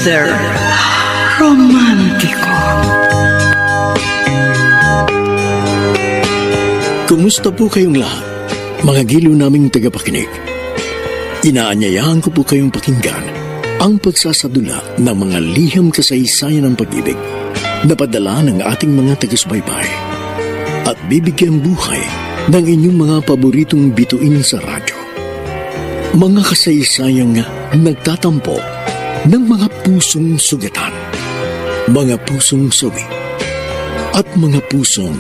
Mr. Romántico. Kumusta po kayong lahat, mga giliw naming tagapakinig? Inaanyayahan ko po kayong pakinggan ang pagsasadula ng mga liham kasaysayan ng pag-ibig na padala ng ating mga taga-subaybay at bibigyan buhay ng inyong mga paboritong bituin sa radyo. Mga kasaysayang nagtatampo ng mga pusong sugatan, mga pusong sawi, at mga pusong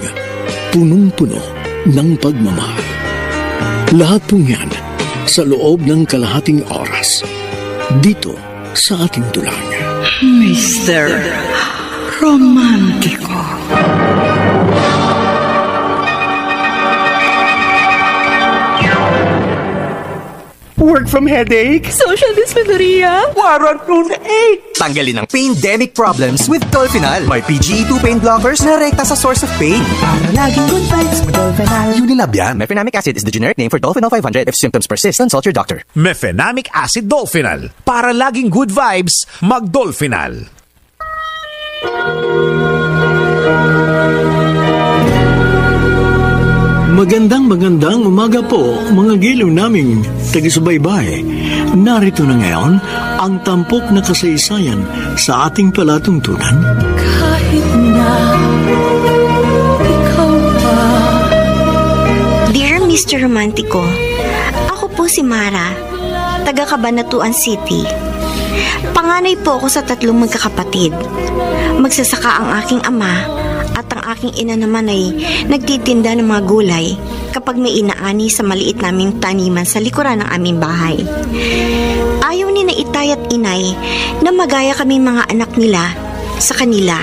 punong-puno ng pagmamahal. Lahat pong yan sa loob ng kalahating oras dito sa ating tulang. Mr. Romántico. Work from headache? Social dysmenorrhea? Warrant from ache? Tanggalin ang pain-demic problems with Dolphinal. May PGE2 pain blockers na rekta sa source of pain. Para laging good vibes with Dolphinal. Unilab yan. Mefenamic acid is the generic name for Dolphinal 500. If symptoms persist, consult your doctor. Mefenamic acid Dolphinal. Para laging good vibes, mag-Dolphinal. Magandang umaga po, mga giliw naming taga-subaybay. Narito na ngayon ang tampok na kasaysayan sa ating palatuntunan. Kahit na ikaw pa. Dear Mr. Romantico, ako po si Mara, taga Cabanatuan City. Panganay po ako sa 3 magkakapatid. Magsasaka ang aking ama at ang aking ina naman ay nagtitinda ng mga gulay kapag may inaani sa maliit naming taniman sa likuran ng aming bahay. Ayaw ni na itay at inay na magaya kami mga anak nila sa kanila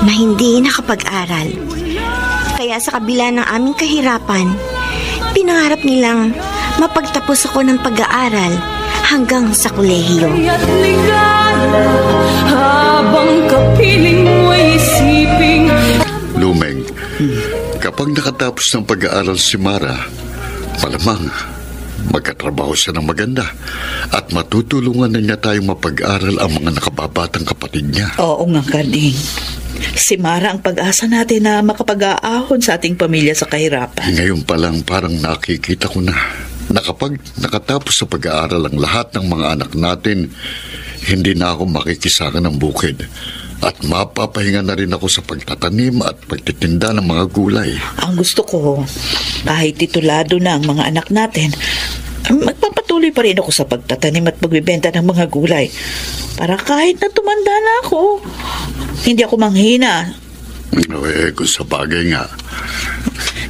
na hindi nakapag-aral. Kaya sa kabila ng aming kahirapan, pinangarap nilang mapagtapos ako ng pag-aaral hanggang sa kolehiyo. At ligala habang kapiling mo'y isiping. Lumeng, kapag nakatapos ng pag-aaral si Mara, malamang magkatrabaho siya ng maganda at matutulungan na niya tayong mapag-aral ang mga nakababatang kapatid niya. Oo nga, Kaning. Si Mara ang pag-asa natin na makapag-aahon sa ating pamilya sa kahirapan. Ngayon pa lang parang nakikita ko na kapag nakatapos sa pag-aaral ang lahat ng mga anak natin, hindi na ako makikisaka ng bukid. At mapapahinga na rin ako sa pagtatanim at pagtitinda ng mga gulay. Ang gusto ko, kahit titulado na ang mga anak natin, magpapatuloy pa rin ako sa pagtatanim at pagbibenta ng mga gulay. Para kahit na tumanda na ako, hindi ako manghina. Kung sa bagay nga.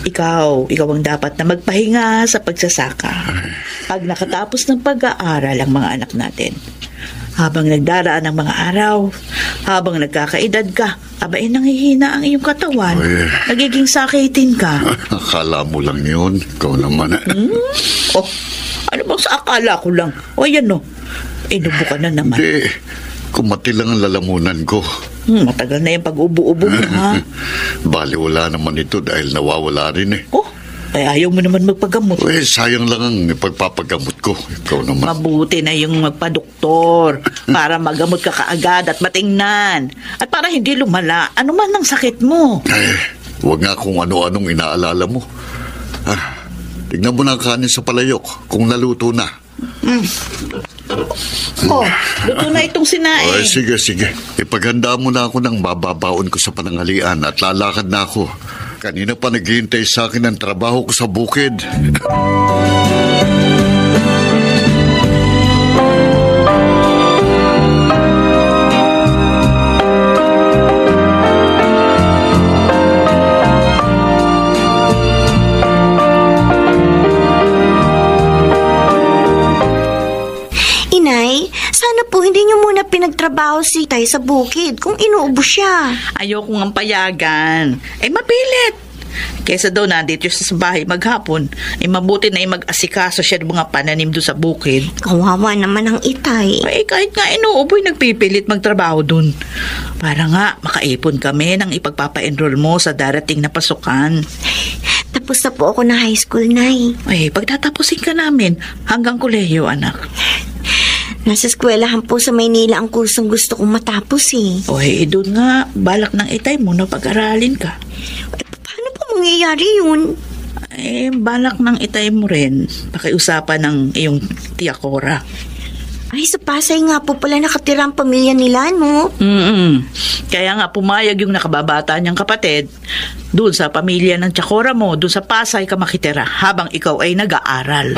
Ikaw ang dapat na magpahinga sa pagsasaka. Pag nakatapos ng pag-aaral ang mga anak natin, habang nagdaraan ng mga araw, habang nagkakaedad ka, abay nanghihina ang iyong katawan. Nagiging sakitin ka. Akala mo lang yun. Ikaw naman. Oh, ano bang sa akala ko lang? O yan no, inubo ka na naman. Hindi, kumati lang ang lalamunan ko. Matagal na yung pag-ubo-ubo mo, ha? Bali, wala naman ito dahil nawawala rin eh. Oh, ay ayaw mo naman magpagamot. Sayang lang ang ipagpapagamot ko. Ikaw naman. Mabuti na yung magpa-doktor para magamot ka kaagad at matingnan. At para hindi lumala, ano man ang sakit mo. Huwag nga kung ano-anong inaalala mo. Tignan mo na ang kanin sa palayok kung naluto na. Oh, luto na itong sinaing. Sige. Ipaghanda mo na ako ng bababaon ko sa panangalian at lalakad na ako. Kanina pa naghihintay sa akin ang trabaho ko sa bukid. Inay, sana po hindi niyo muna pinagtrabaho si Tay sa bukid kung inuubo siya. Ayoko ngang payagan. Mapilit. Kesa daw nandito siya sa bahay maghapon, mabuti na mag-asikaso siya ng mga pananim doon sa bukid. Kawawa naman ang Itay. Kahit nga inuuboy, nagpipilit magtrabaho doon. Para nga makaipon kami ng ipagpapa-enroll mo sa darating na pasukan. Tapos na po ako na high school, Nay. Pagtatapusin ka namin hanggang kolehiyo, anak. Nasa eskwelahan po sa Maynila ang kursong gusto kong matapos eh. O doon nga, balak ng itay mo na pag-aralin ka. Paano po mangyayari yun? Balak ng itay mo rin, pakiusapan ng iyong tiya Cora. Ay, sa Pasay nga po pala nakatira ang pamilya nila, no? Kaya nga pumayag yung nakababata niyang kapatid doon sa pamilya ng tiya Cora mo, doon sa Pasay ka makitira habang ikaw ay nag-aaral.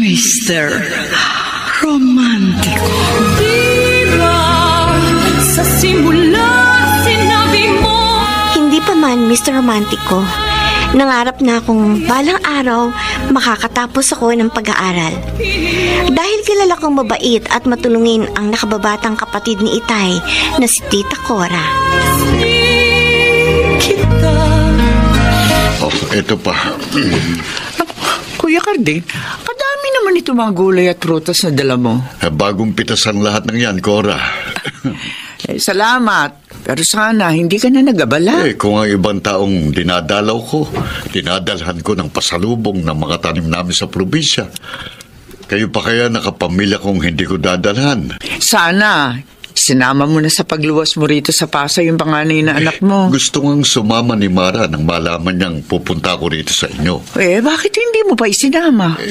Mr. Romantico. Diba, sa simula sinabi mo. Hindi pa man, Mr. Romantico. Nangarap na akong balang araw makakatapos ako ng pag-aaral. Dahil kilala kong mabait at matulungin ang nakababatang kapatid ni Itay na si Tita Cora. Kita. Oh, ito pa. Kuya Carding, kadami naman ito mga gulay at prutas na dala mo. Bagong pitasan lahat ng yan, Cora. Salamat. Pero sana, hindi ka na nag-abala. Kung ang ibang taong dinadalaw ko, dinadalhan ko ng pasalubong ng mga tanim namin sa probinsya. Kayo pa kaya nakapamilya kung hindi ko dadalhan? Sana, sinama mo na sa pagluwas mo rito sa Pasay yung panganay na anak mo. Gusto ngang sumama ni Mara nang malaman niyang pupunta ako rito sa inyo. Bakit hindi mo pa isinama?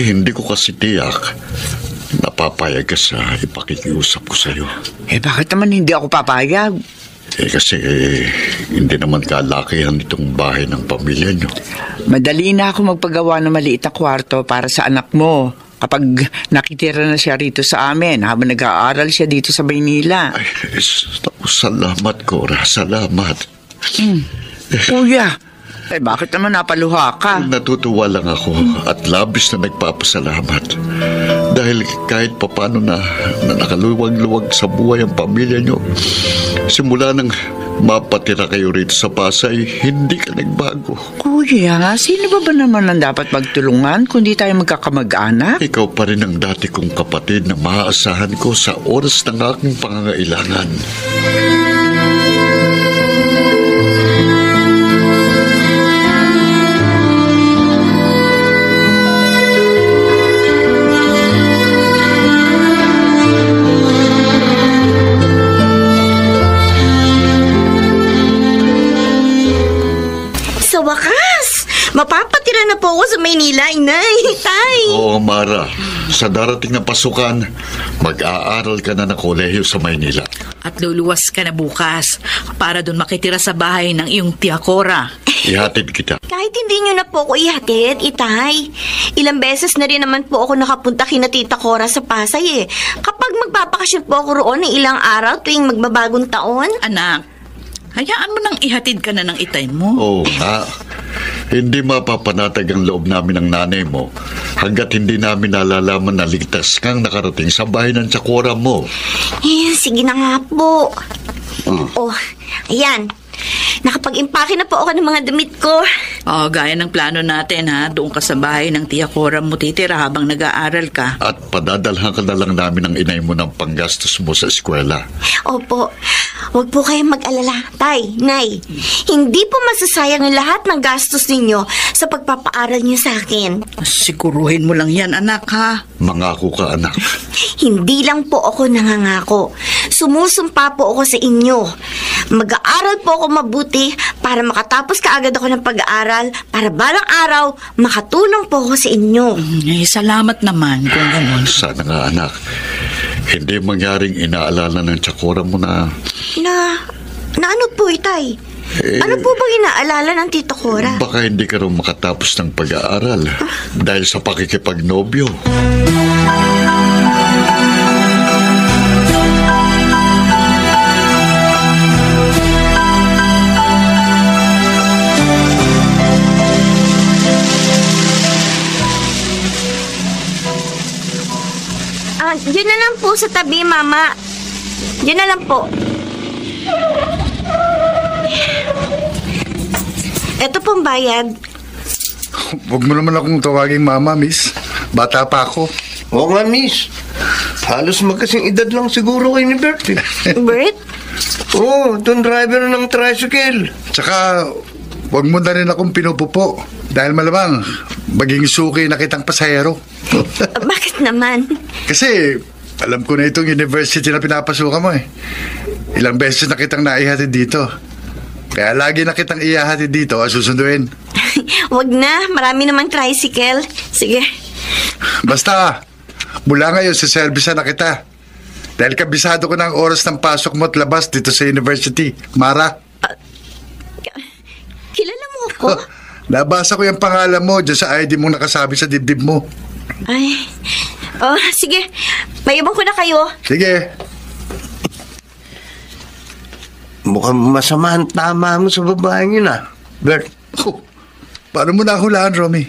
Hindi ko kasi tiyak. Napapayag ka sa ipakikiusap ko sa'yo. Bakit naman hindi ako papayag? Kasi hindi naman kalakihan itong bahay ng pamilya niyo. Madali na ako magpagawa ng maliit na kwarto para sa anak mo kapag nakitira na siya rito sa amin habang nag-aaral siya dito sa Maynila. Salamat, Cora. Salamat. Kuya, bakit naman napaluha ka? Natutuwa lang ako at labis na nagpapasalamat. Dahil kahit papano na nakaluwag-luwag sa buhay ang pamilya niyo, simula nang mapatira kayo rito sa Pasay, hindi ka nagbago. Kuya, sino ba naman ang dapat magtulungan kundi tayo magkakamag-anak? Ikaw pa rin ang dati kong kapatid na maaasahan ko sa oras ng aking pangangailangan. Sa wakas, mapapatira na po ako sa Maynila, Inay, Tay. Oo, Mara. Sa darating na pasukan, mag-aaral ka na ng kolehiyo sa Maynila. At luluwas ka na bukas para doon makitira sa bahay ng iyong tiya Cora. Ihatid kita. Kahit hindi nyo na po ako ihatid, Itay. Ilang beses na rin naman po ako nakapunta kina Tita Cora sa Pasay Kapag magpapakasyon po ako roon ng ilang araw tuwing magbabagong taon. Anak, hayaan mo nang ihatid ka na ng itay mo. Oo nga. Hindi mapapanatag ang loob namin ng nanay mo hanggat hindi namin nalalaman na ligtas kang nakarating sa bahay ng tsakura mo. Sige na nga po. Oh, ayan. Nakapag-impake na po ako ng mga damit ko. Gaya ng plano natin doon ka sa bahay ng tiya Cora mo titira habang nag-aaral ka. At padadalhan ka na lang namin ng inay mo ng panggastos mo sa eskwela. Opo. Huwag po kayong mag-alala, Tay, Nay. Hindi po masasayang ang lahat ng gastos ninyo sa pagpapaaral niyo sa akin. Siguruhin mo lang yan, anak, ha? Mangako ka, anak. Hindi lang po ako nangangako. Sumusumpa po ako sa inyo. Mag-aaral po ako mabuti para makatapos kaagad ako ng pag-aaral para balang araw makatulong po ako sa inyo. Salamat naman kung gano'n. Sana nga, anak. Hindi mangyaring inaalala ng tsakura mo na ano po, Itay? Ano po bang inaalala ng Tito Cora? Baka hindi ka rin makatapos ng pag-aaral dahil sa pakikipagnobyo. Diyan na lang po sa tabi, Mama. Diyan na lang po. Ito pong bayad. Huwag mo naman akong tawaging mama, miss. Bata pa ako. Oo nga, miss. Halos magkasing edad lang siguro kay ni Bert. Bert? Oo, itong driver ng tricycle. Tsaka, Huwag mo na rin akong pinupupo. Dahil malamang, maging suki na kitang pasahero. Bakit naman? Kasi, alam ko na itong university na pinapasukan mo eh. Ilang beses na kitang naihatid dito. Kaya lagi na kitang ihahatid dito at susunduin. Wag na, marami namang tricycle. Sige. Basta, mula ngayon sa servisa na kita. Dahil kabisado ko na ang oras ng pasok mo at labas dito sa university. Mara. Kilala mo ako? Nabasa ko yung pangalan mo dyan sa ID mong nakasabi sa dibdib mo. Ay, sige. Mayabang ko na kayo. Sige. Mukhang masama ang tama mo sa babaeng yun, Bert. Oh, paano mo nahulaan, Romy?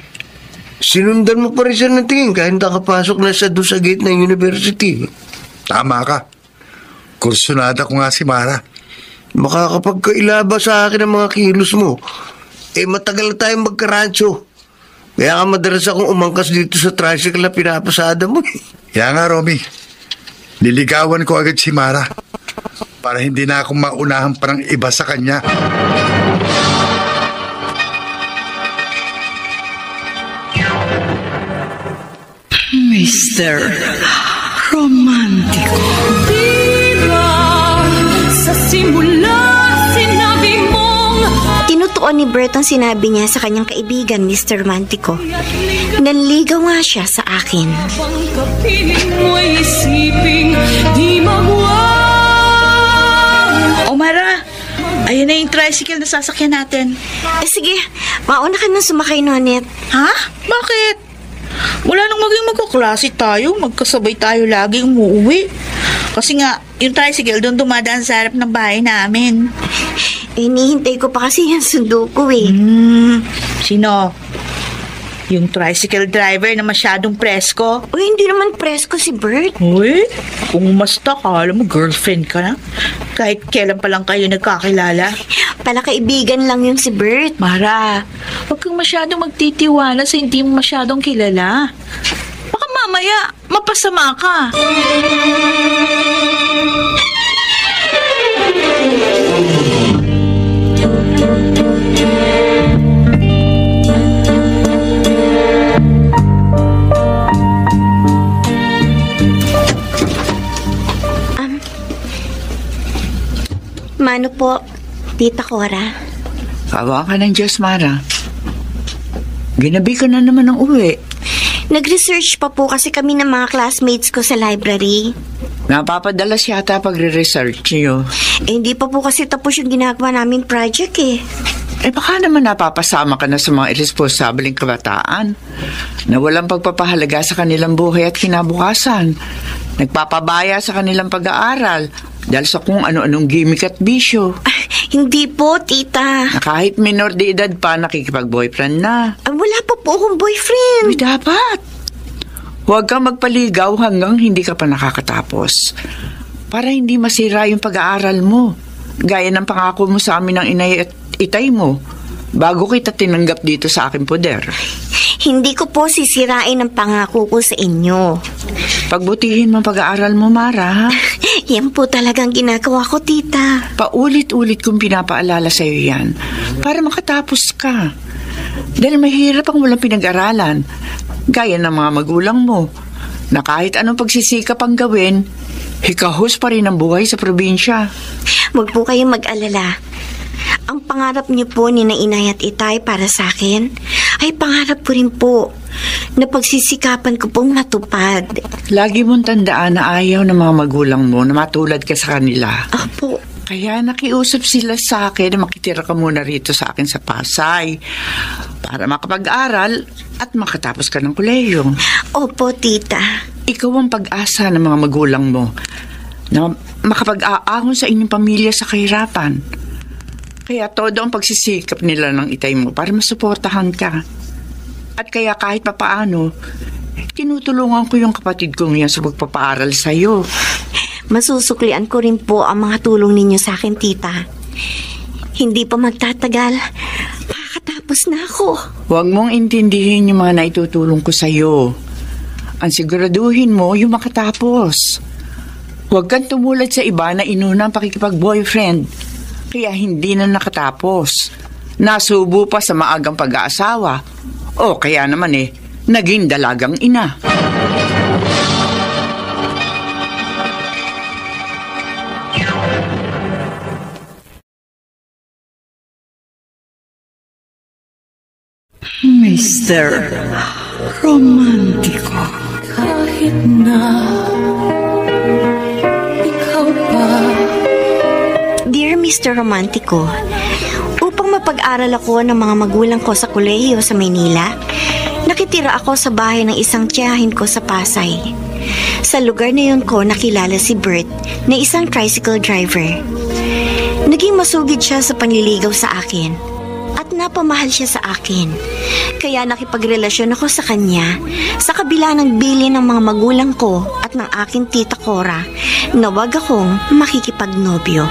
Sinundan mo pa rin siya ng tingin kahit nakapasok na siya doon sa gate ng university. Tama ka. Kursunada ko nga si Mara. Makakapagkailaba sa akin ang mga kilos mo. Matagal na tayong magkarancho. Kaya ka madalas akong umangkas dito sa tricycle na pinapasada mo. Kaya nga, Romy. Niligawan ko agad si Mara para hindi na ako maunahan pa ng iba sa kanya. Mr. Romantico. Diba, sa simula sinabi mong Tinutuon ni Bert ang sinabi niya sa kanyang kaibigan, Mr. Romantico. Nanligaw nga siya sa akin. bang kapiling mo'y isiping di magwang. Mara, ayun na yung tricycle na sasakyan natin. Sige, mauna ka nang sumakay, Nonet. Ha? Bakit? Wala nang maging magkaklase tayo. Magkasabay tayo lagi umuwi. Kasi nga, yung tricycle doon dumadaan sa harap ng bahay namin. Hinihintay ko pa kasi yung sundo ko eh. Sino? Yung tricycle driver na masyadong presko? Uy, hindi naman presko si Bert. Uy, kung umasta ka, alam mo, girlfriend ka na. Kahit kailan pa lang kayo nagkakilala. Palakaibigan lang yung si Bert. Mara, huwag kang masyadong magtitiwala sa hindi mo masyadong kilala. Baka mamaya, mapasama ka. Mano po, Tita Cora? Kawa ka ng Diyos, Mara. Ginabi ka na naman ng uwi. Nag-research pa po kasi kami ng mga classmates ko sa library. Napapadalas yata pagre-research niyo. Hindi pa po kasi tapos yung ginagawa naming project eh. Baka naman napapasama ka na sa mga irresponsableng kabataan na walang pagpapahalaga sa kanilang buhay at kinabukasan. Nagpapabaya sa kanilang pag-aaral dahil sa kung ano-anong gimmick at bisyo. Hindi po, Tita. Na kahit minor de edad pa, nakikipag-boyfriend na. Wala pa po akong boyfriend. Uy, dapat. Huwag kang magpaligaw hanggang hindi ka pa nakakatapos. Para hindi masira yung pag-aaral mo. Gaya ng pangako mo sa amin ng inay at itay mo bago kita tinanggap dito sa aking poder. Hindi ko po sisirain ang pangako ko sa inyo. Pagbutihin mo pag-aaral mo, Mara, ha? Yan po talagang ginagawa ko, Tita. Paulit-ulit kong pinapaalala sa'yo yan para makatapos ka. Dahil mahirap ang walang pinag-aralan, gaya ng mga magulang mo, na kahit anong pagsisikap ang gawin, hikahos pa rin ang buhay sa probinsya. Huwag po kayong mag-alala. Ang pangarap niyo po ni na Inay at Itay para sa akin ay pangarap ko rin po na pagsisikapan ko pong matupad. Lagi mong tandaan na ayaw ng mga magulang mo na matulad ka sa kanila. Opo. Kaya nakiusap sila sa akin na makitira ka muna rito sa akin sa Pasay para makapag-aral at makatapos ka ng kolehiyo. Opo, Tita. Ikaw ang pag-asa ng mga magulang mo na makapag-aahon sa inyong pamilya sa kahirapan. Kaya todo ang pagsisikap nila ng itay mo para masuportahan ka. At kaya kahit papaano, tinutulungan ko yung kapatid kong yan sa pagpapaaral sa'yo. Masusuklian ko rin po ang mga tulong ninyo sa akin, Tita. Hindi pa magtatagal. Makakatapos na ako. Huwag mong intindihin yung mga naitutulong ko sa'yo. Ang siguraduhin mo yung makatapos. Huwag kang tumulad sa iba na inuna ang pakikipag-boyfriend. Kaya hindi na nakatapos. Nasubo pa sa maagang pag-aasawa. O kaya naman naging dalagang ina. Mr. Romantiko. Kahit na ikaw pa. Dear Mr. Romantico, upang mapag-aral ako ng mga magulang ko sa kolehiyo sa Maynila, nakitira ako sa bahay ng isang tiyahin ko sa Pasay. Sa lugar na yun ko nakilala si Bert na isang tricycle driver. Naging masugid siya sa panliligaw sa akin at napamahal siya sa akin. Kaya nakipagrelasyon ako sa kanya sa kabila ng bilin ng mga magulang ko at ng aking tita Cora na wag akong makikipagnobyo.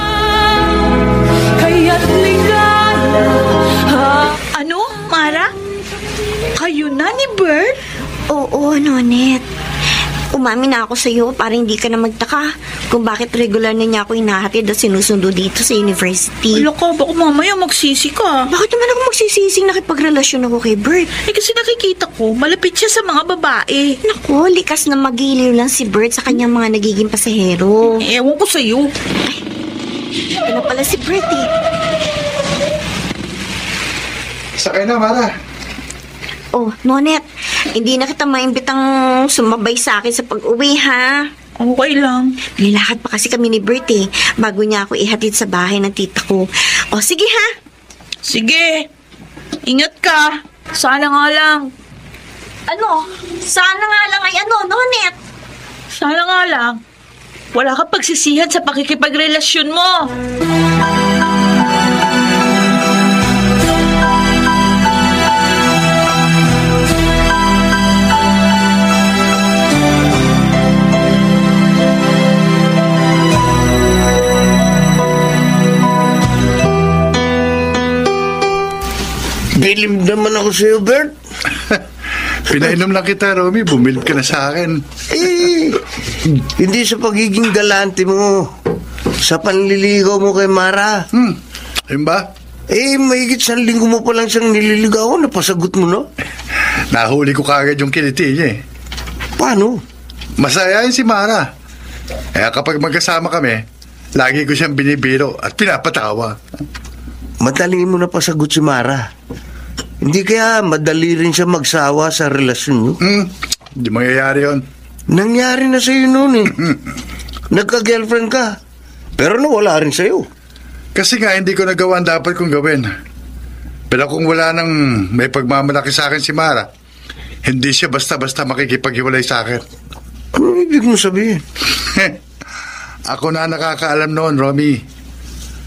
Kaya't ligaya. Ano, Mara? Kayo na ni Bert? Oo, Nonet. Umamin na ako sa iyo para hindi ka na magtaka kung bakit regular na niya ako hinahatid at sinusundo dito sa university. Wala ka, baka mamaya magsisi ka. Bakit naman ako magsisising nakipagrelasyon ako kay Bert? Kasi nakikita ko, malapit siya sa mga babae. Naku, likas na magiliw lang si Bert sa kanyang mga nagiging pasahero. Ewan ko sa'yo. Ito na pala si Bert Sakay na, Mara. Oh, Nonet, hindi na kita maimbitang sumabay sa akin sa pag-uwi, ha? Okay lang. Nilakad pa kasi kami ni Bert bago niya ako ihatid sa bahay ng tita ko. O, sige ha? Sige. Ingat ka. Sana nga lang. Ano? Sana nga lang ay ano, Nonet? Sana nga lang. Wala ka pagsisihan sa pakikipagrelasyon mo. Bilim naman ako sa'yo, Bert. Pinainom lang kita, Romy. Bumilip ka na sa akin. Hindi sa pagiging galante mo. Sa panliligaw mo kay Mara. Ayun ba? Mahigit 1 linggo mo pa lang siyang nililigawan. Napasagot mo, no? Nahuli ko kagad yung kiliti niya Paano? Masaya yun si Mara. Kaya kapag magkasama kami, lagi ko siyang binibiro at pinapatawa. Madali mo na pasagot si Mara. Hindi kaya madali rin siya magsawa sa relasyon niyo? Hindi mangyayari yun. Nangyari na sa'yo noon Nagka-girlfriend ka. Pero nawala rin sa'yo. Kasi nga hindi ko nagawa ang dapat kong gawin. Pero kung wala nang may pagmamalaki sa akin si Mara, hindi siya basta-basta makikipaghiwalay sa akin. Ano ibig mo sabihin? Ako na nakakaalam noon, Romy.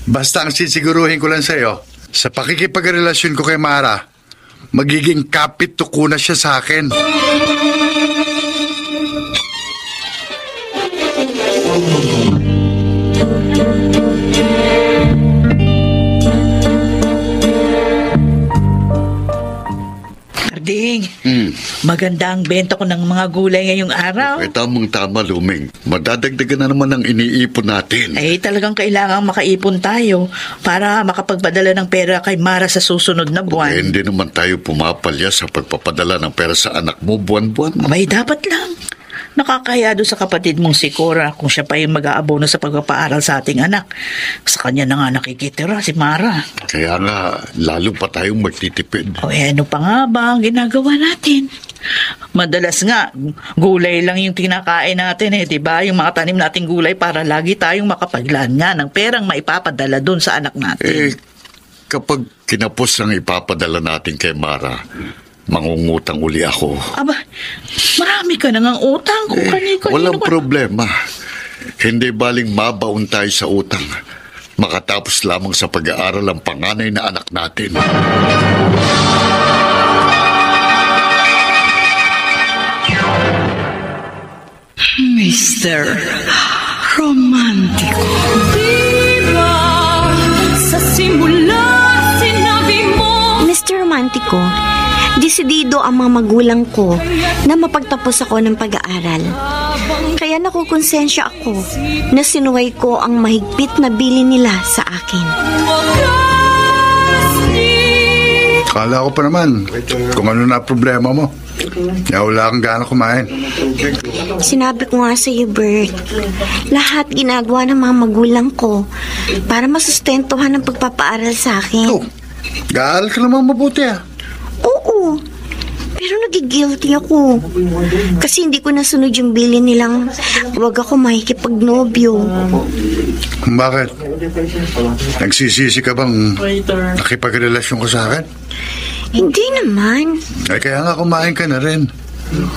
Basta ang sisiguruhin ko lang sa'yo, sa pakikipagrelasyon ko kay Mara, magiging kapit tuko na siya sa akin. Ding, maganda ang benta ko ng mga gulay ngayong araw. Tamang-tama, Luming. Madadagdagan na naman ang iniipon natin. Talagang kailangang makaipon tayo para makapagpadala ng pera kay Mara sa susunod na buwan. Hindi naman tayo pumapalya sa pagpapadala ng pera sa anak mo buwan-buwan. May dapat lang. Nakakaya doon sa kapatid mong si Cora kung siya pa yung mag-aabono sa pagpapaaral sa ating anak. Sa kanya na nga nakikitira si Mara. Kaya nga, lalo pa tayong magtitipid. Ano pa nga ba ang ginagawa natin? Madalas nga, gulay lang yung tinakain natin diba? Yung mga tanim nating gulay para lagi tayong makapaglaan nga ng perang maipapadala doon sa anak natin. Kapag kinapos ang ipapadala natin kay Mara, mangungutang uli ako. Marami ka nang utang kung kanino. Walang problema. Hindi baling mabaon tayo sa utang. Makatapos lamang sa pag-aaral ang panganay na anak natin. Mr. Romantiko. Diba sa simula sinabi mo. Mr. Romantico, desidido ang mga magulang ko na mapagtapos ako ng pag-aaral. Kaya nakukonsensya ako na sinuway ko ang mahigpit na bilin nila sa akin. Wagas Kala ko pa naman kung ano na problema mo. Kaya wala kang gana kumain. Sinabi ko nga sa iyo, Bert, lahat ginagawa ng mga magulang ko para masustentuhan ang pagpapaaral sa akin. Oh, gaaral ka naman mabuti Oo, pero nagigilty ako. Kasi hindi ko nasunod yung bilin nilang wag ako makikipagnobyo. Bakit? Nagsisisi ka bang nakipagrelasyon ko sa akin? Hindi naman. Ay, kaya nga kumain ka na rin.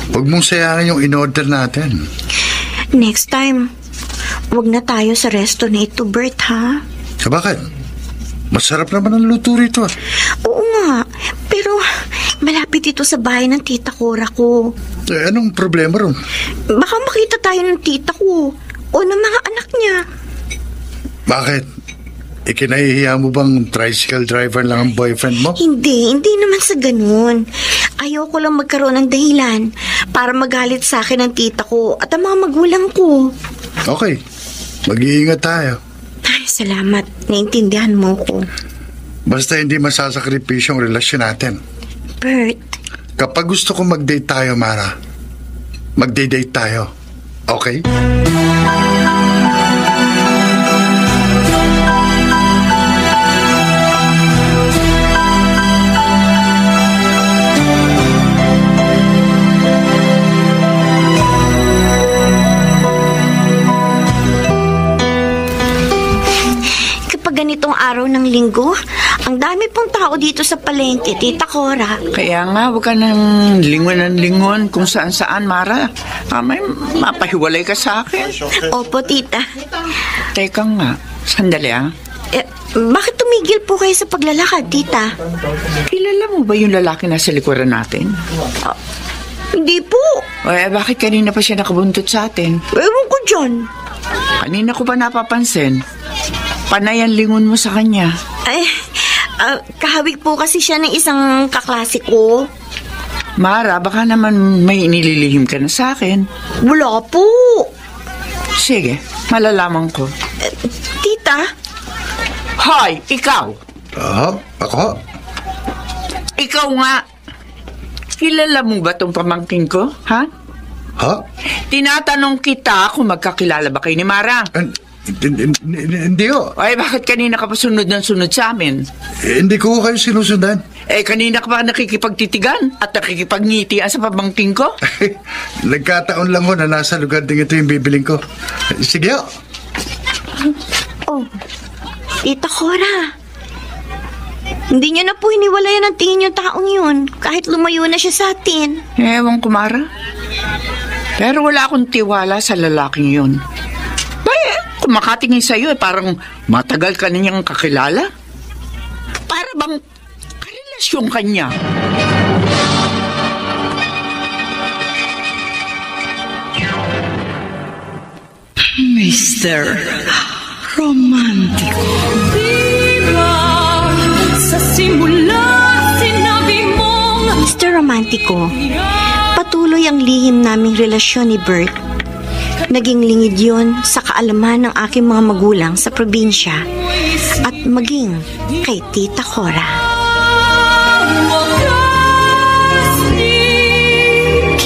Huwag mong sayangin yung in-order natin. Next time, wag na tayo sa resto na ito, Bert, ha? Bakit? Masarap naman ang luto rito. Oo nga, pero malapit ito sa bahay ng tita Cora ko. Eh, anong problema ron? Baka makita tayo ng tita ko o ng mga anak niya. Bakit? Ikinahihiya mo bang tricycle driver lang ang boyfriend mo? Hindi naman sa ganun. Ayoko lang magkaroon ng dahilan para magalit sa akin ang tita ko at ang mga magulang ko. Okay, mag-iingat tayo. Ay, salamat. Naintindihan mo ko. Basta hindi masasakripisyo ang relasyon natin. Bert. Kapag gusto ko mag-date tayo, Mara, mag-date tayo. Okay? Ganitong araw ng linggo, ang dami pong tao dito sa palengke, Tita Cora. Kaya nga, huwag ka nang lingon kung saan-saan, Mara. May mapahiwalay ka sa akin. Opo, Tita. Teka nga, sandali Bakit tumigil po kayo sa paglalakad, Tita? Kilala mo ba yung lalaki na sa likuran natin? Hindi po. Bakit kanina pa siya nakabuntot sa atin? Ewan ko dyan. Kanina ko ba napapansin? Panay ang lingon mo sa kanya. Kahawig po kasi siya ng isang kaklase ko. Mara, baka naman may inililihim ka na sa akin. Wala po. Sige, malalaman ko. Tita? Hoy, ikaw! Ako? Ikaw nga. Kilala mo ba tong pamangkin ko, ha? Ha? Tinatanong kita kung magkakilala ba kayo ni Mara. Hindi ho. Bakit kanina ka pa sunod ng sunod sa amin? Hindi ko kayo sinusundan. Kanina ka pa nakikipagtitigan at nakikipagnitian sa pamangkin ko? Nagkataon lang ho na nasa lugar din ito yung bibiling ko. Sige ho. Oh, Tita Cora. Hindi niya na po hiniwalayan ang tingin yung taong yun kahit lumayo na siya sa atin. Ewan ko, Mara. Pero wala akong tiwala sa lalaking yun. Kung makatingin sa'yo, parang matagal ka na niyang kakilala. Para bang karelasyon ka niya. Mr. Romantico. Diba sa simula sinabi mong Mr. Romantico, patuloy ang lihim naming relasyon ni Bert. Naging lingid yun sa kaalaman ng aking mga magulang sa probinsya at maging kay Tita Cora.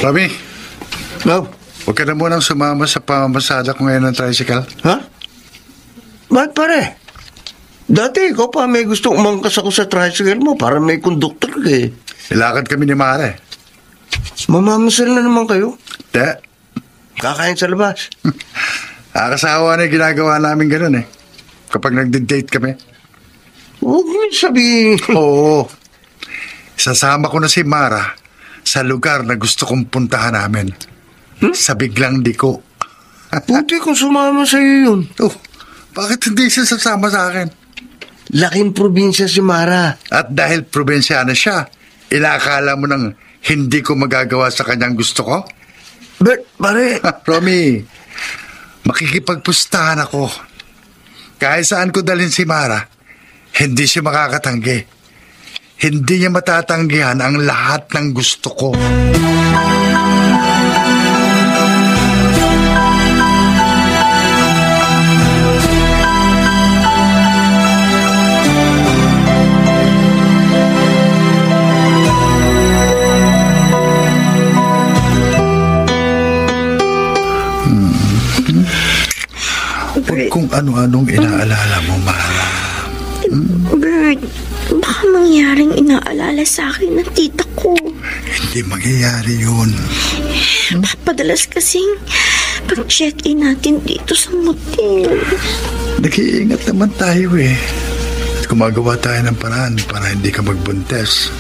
Romy, huwag ka na munang sumama sa pamamasada ko ngayon ng tricycle. Ha? Bakit pare? Dati ikaw pa may gusto umangkas ako sa tricycle mo para may conductor ka eh. Ilakad kami ni Mare. Mamamasal na naman kayo? Te. Kakain sa labas. Akasawa na yung ginagawa namin ganun kapag nagde-date kami. Huwag mo sabihin. Oo. Sasama ko na si Mara sa lugar na gusto kong puntahan namin. Sa biglang diko. Buti kung sumama sa'yo yun. Bakit hindi siya sasama sa akin? Laking probinsya si Mara. At dahil probinsyana siya, inaakala mo nang hindi ko magagawa sa kanyang gusto ko? Bert, pare. Romy, makikipagpustahan ako. Kahit saan ko dalhin si Mara, hindi siya makakatanggi. Hindi niya matatanggihan ang lahat ng gusto ko. Ano-anong inaalala mo, Mara? Bert, baka mangyaring inaalala sa akin ng tita ko. Hindi mangyayari yun. Padalas kasing pag-check-in natin dito sa motel. Nag-iingat naman tayo eh. At gumagawa tayo ng paraan para hindi ka magbuntes.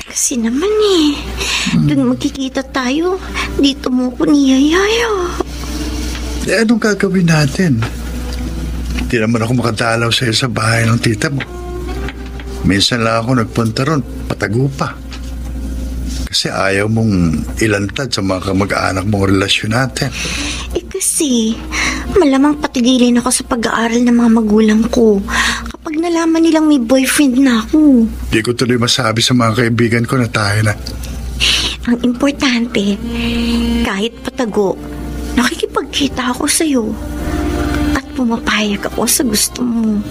Kasi naman doon magkikita tayo. Dito mo ko niyayaya. Anong gagawin natin? Hindi naman ako makadalaw sa'yo sa bahay ng tita mo. Minsan lang ako nagpunta ron, patago pa. Kasi ayaw mong ilantad sa mga kamag-anak mong relasyon natin. Kasi malamang patigilin ako sa pag-aaral ng mga magulang ko kapag nalaman nilang may boyfriend na ako. Di ko tuloy masabi sa mga kaibigan ko na tayo na. Ang importante, kahit patago, nakikipagkita ako sa'yo at pumapayag ako sa gusto mo.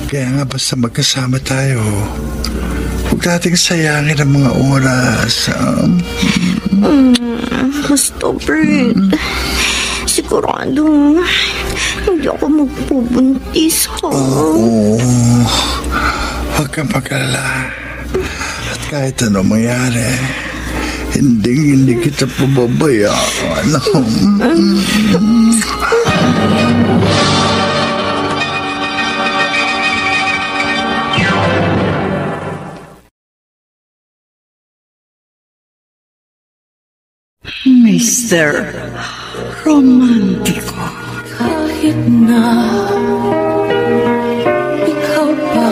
Kaya nga basta magkasama tayo, huwag nating sayangin ang mga oras. Basta, Bert. Sigurado, hindi ako magpubuntis, ha? Oo. Huwag kang mag-alala. At kahit ano mangyari, hindi kita pababayaan. Mr. Romantiko. Kahit na ikaw pa.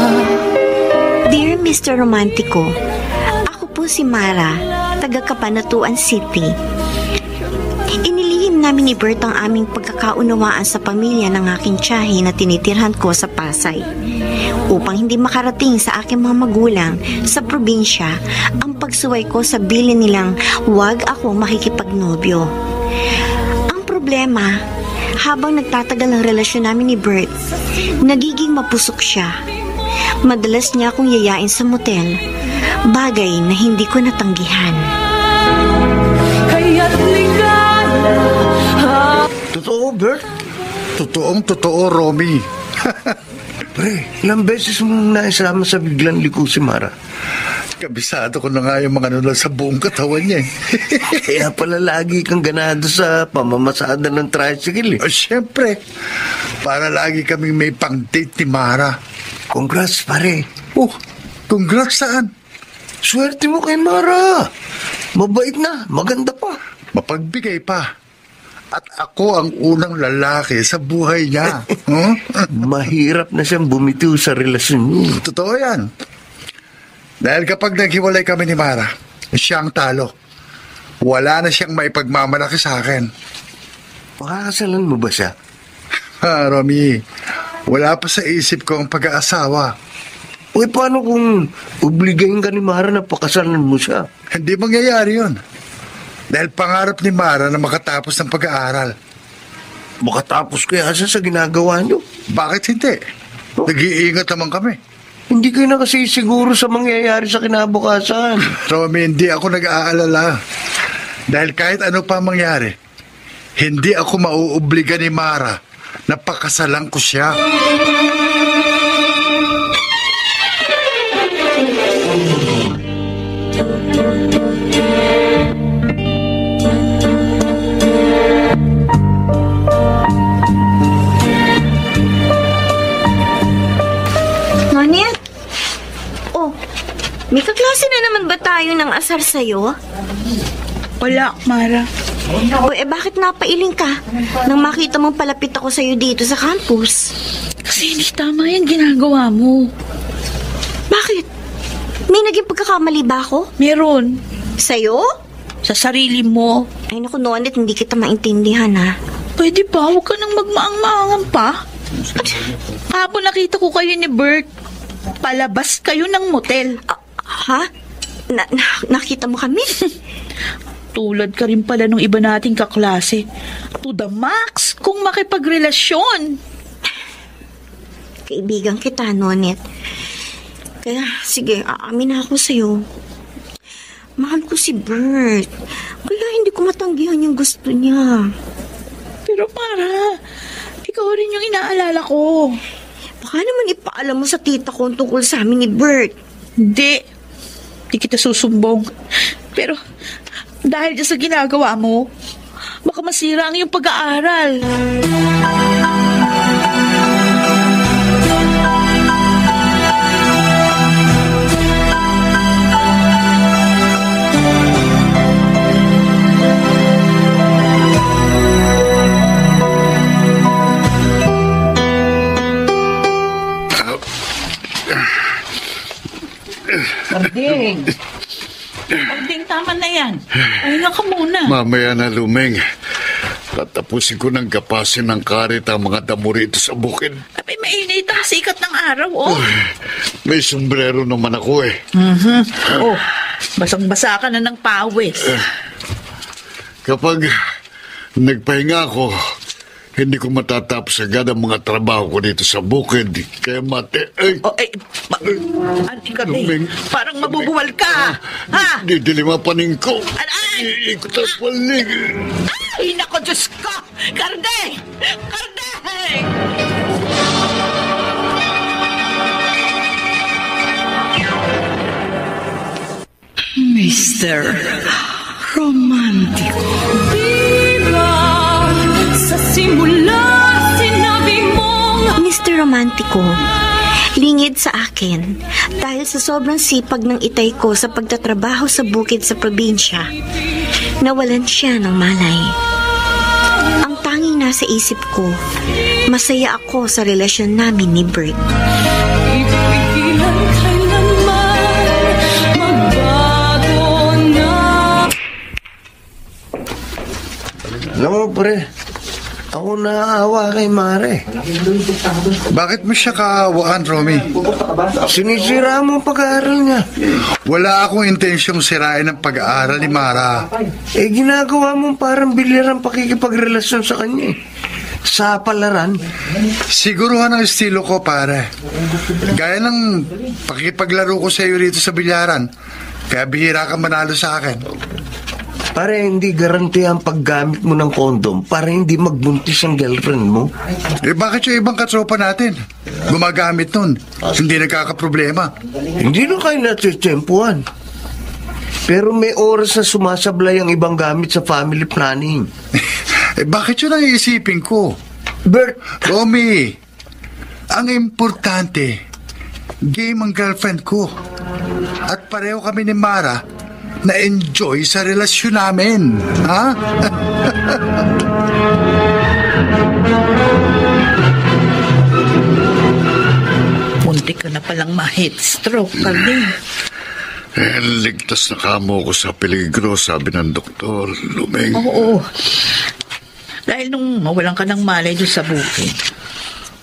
Dear Mr. Romantico, ako po si Mara, taga Cabanatuan City. Inilihim namin ni Bert ang aming pagkakaunawaan sa pamilya ng aking tiyahin na tinitirhan ko sa Pasay. Upang hindi makarating sa aking mga magulang sa probinsya ang pagsuway ko sa bilin nilang huwag ako makikipagnobyo. Ang problema, habang nagtatagal ang relasyon namin ni Bert, nagiging mapusok siya. Madalas niya akong yayain sa motel, bagay na hindi ko natanggihan. Kaya't ligala. Totoo, Bert? Totoo, Romy. Pre, ilang beses mong naisama sa biglang liko si Mara. Kabisado ko na nga yung mga nula sa buong katawan niya. Kaya pala lagi kang ganado sa pamamasada ng tricycle. Siyempre, para lagi kaming may pang-date ni Mara. Congrats, pare. Congrats saan? Swerte mo kay Mara. Mabait na, maganda pa. Mapagbigay pa. At ako ang unang lalaki sa buhay niya. Mahirap na siyang bumitiw sa relasyon niyo. Totoo yan. Dahil kapag naghiwalay kami ni Mara, siya ang talo. Wala na siyang maipagmamalaki sa akin. Makakasalan mo ba siya? Romy, wala pa sa isip ko ang pag-aasawa. Uy, paano kung obligayin ka ni Mara na pakasalan mo siya? Hindi mangyayari yun. Dahil pangarap ni Mara na makatapos ng pag-aaral. Makatapos kaya siya sa ginagawa niyo? Bakit hindi? Nag-iingat naman kami. Hindi kayo na kasi siguro sa mangyayari sa kinabukasan. Romy, hindi ako nag-aalala. Dahil kahit ano pa mangyari, hindi ako mauobliga ni Mara na pakasalan ko siya. Nonit? Oh, may kaklase na naman ba tayo ng asar sa'yo? Wala, Mara. O bakit napailing ka nang makita mong palapit ako sa'yo dito sa campus? Kasi hindi tama yung ginagawa mo. Bakit? May naging pagkakamali ba ako? Meron. Sa'yo? Sa sarili mo. Ay naku, Nonit, hindi kita maintindihan, ha? Pwede ba? Huwag ka nang magmaang-maangan pa. Kahapon nakita ko kayo ni Bert. Palabas kayo ng motel. Ha? Nakita mo kami? Tulad ka rin pala nung iba nating kaklase. To the max kung makipagrelasyon. Kaibigan kita, Nonit. Kaya, sige, aamin na ako sa'yo. Mahal ko si Bert. Kaya hindi ko matanggihan yung gusto niya. Pero Mara, Ikaw rin yung inaalala ko. Baka naman ipaalam mo sa tita ko tungkol sa amin ni Bert. Hindi kita susumbong. Pero dahil dyan sa ginagawa mo, baka masira ang iyong pag-aaral. Karding, tama na yan. Pahinga ka muna. Mamaya na, Lumeng. Tatapusin ko ng gapasin ng karit ang mga damo rito sa bukid. Abay, mainit ang sikat ng araw, oh. May sombrero naman ako eh. Oh, basang-basa ka na ng pawis. Kapag nagpahinga ako, hindi ko matatapos agad ang mga trabaho ko dito sa bukid. Kaya Karding, parang mabubuwal ka. Ha? Didilimapanin ko. Aray! Ikot ang paligid. Ay, nako, Diyos ko! Karding! Karding! Mr. Romantico. Diba sa simula sinabi mong Mr. Romantico, lingid sa akin dahil sa sobrang sipag ng itay ko sa pagtatrabaho sa bukid sa probinsya, nawalan siya ng malay. Ang tanging nasa isip ko, masaya ako sa relasyon namin ni Bert. ipigilan kailanman magbago na. Alam mo, pre, ako naaawa kay Mare. Bakit mo siya kaawaan, Romy? Sinisira mo ang pag-aaral niya. Wala akong intensyong sirain ang pag-aaral ni Mara. Ginagawa mo parang bilirang pakikipagrelasyon sa kanya eh. Sa palaran. Siguruhan ang estilo ko, pare. Gaya ng pakikipaglaro ko sa iyo rito sa bilyaran. Kaya bihira ka manalo sa akin. Para hindi garanti ang paggamit mo ng kondom para hindi magbuntis ang girlfriend mo. Bakit yung ibang katropa natin gumagamit nun? Hindi nagkakaproblema. Hindi na kayo natitsempuhan. Pero may oras na sumasablay ang ibang gamit sa family planning. Bakit yun ang iisipin ko? Bert! Romy, ang importante, game ang girlfriend ko. At pareho kami ni Mara na-enjoy sa relasyon namin. Ha? Muntik ka na palang ma-heat stroke, Karding. Ligtas na kamo ko sa peligro, sabi ng doktor, Lumeng. Oo. Dahil nung mawalan ka ng malay doon sa bukid,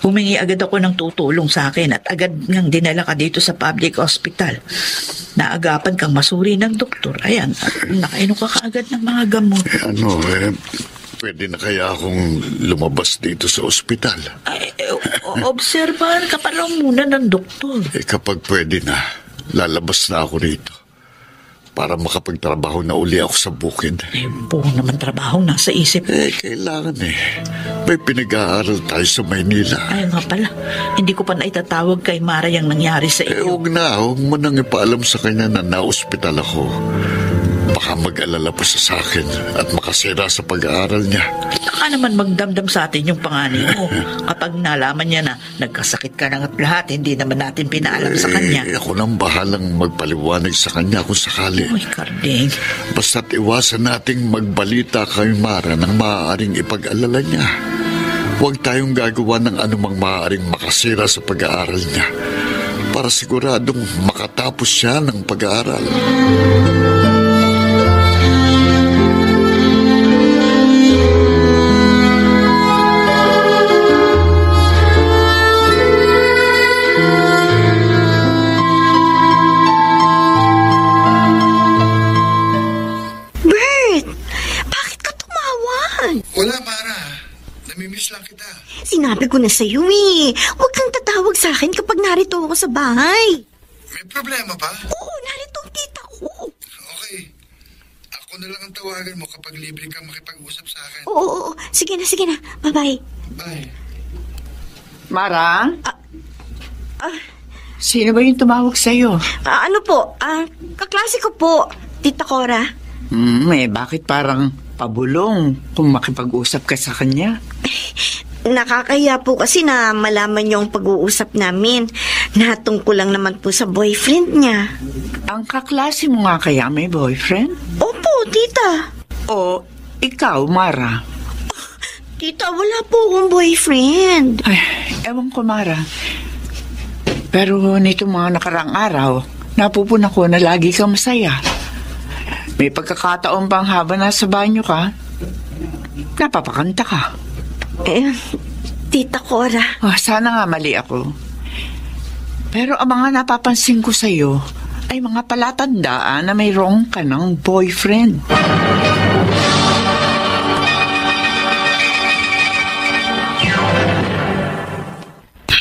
humingi agad ako ng tutulong sa akin at agad ngang dinala ka dito sa public hospital. Naagapan kang masuri ng doktor. Ayan, at nakainom ka kaagad ng mga gamot. Pwede na kaya akong lumabas dito sa ospital? Obserbahan ka pa lang muna ng doktor. Kapag pwede na, lalabas na ako rito para makapagtrabaho na uli ako sa bukid. Buong naman trabaho nasa isip. Kailangan may pinag-aaral tayo sa Maynila. Ay nga pala, hindi ko pa naitatawag kay Mara yung nangyari sa iyo. Huwag mo nang ipaalam sa kanya na na-ospital ako. Baka mag-alala pa sa akin at makasira sa pag-aaral niya. Baka naman magdamdam sa atin yung panganay mo. Kapag nalaman niya na nagkasakit ka na at lahat, hindi naman natin pinaalam sa kanya. Ako nang bahalang magpaliwanag sa kanya kung sakali. Uy, Karding. Basta't iwasan nating magbalita kay Mara ng maaaring ipag-alala niya. Huwag tayong gagawa ng anumang maaaring makasira sa pag-aaral niya para siguradong makatapos siya ng pag-aaral. Wala, Mara. Namimiss lang kita. Sinabi ko na sa'yo eh. Huwag kang tatawag sa akin kapag narito ako sa bahay. May problema ba? Oo, narito ang tita ko. Okay. Ako na lang ang tawagan mo kapag libre kang makipag-usap sa akin. Oo. Sige na. Bye-bye. Bye. Mara? Sino ba yung tumawag sa'yo? Ano po? Kaklase ko po, Tita Cora. Bakit parang pabulong kung makipag-usap ka sa kanya? Nakakaya po kasi na malaman niyo ang pag-uusap namin. Natungkol lang naman po sa boyfriend niya. Ang kaklase mo nga kaya may boyfriend? Opo, tita. O ikaw, Mara? Tita, wala po akong boyfriend. Ay, ewan ko, Mara. Pero nito mga nakarang araw, napupuna ko na lagi kang masaya. May pagkakataon pang habang nasa banyo ka, napapakanta ka. Tita Cora. Sana nga mali ako. Pero ang mga napapansin ko sa'yo ay mga palatandaan na mayroong ka ng boyfriend.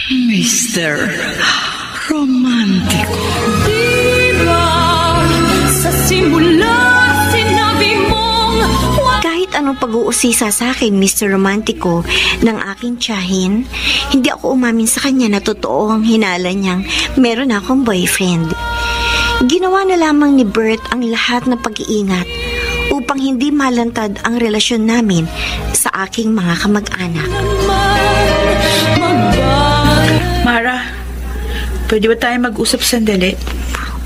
Mr. Romantico. Diba sa simula sinabi mong Kahit anong pag-uusisa sa akin, Mr. Romantico, ng aking tiyahin, hindi ako umamin sa kanya na totoo ang hinala niyang meron akong boyfriend. Ginawa na lamang ni Bert ang lahat ng pag-iingat upang hindi malantad ang relasyon namin sa aking mga kamag-anak. Mara, pwede ba tayo mag-usap sandali?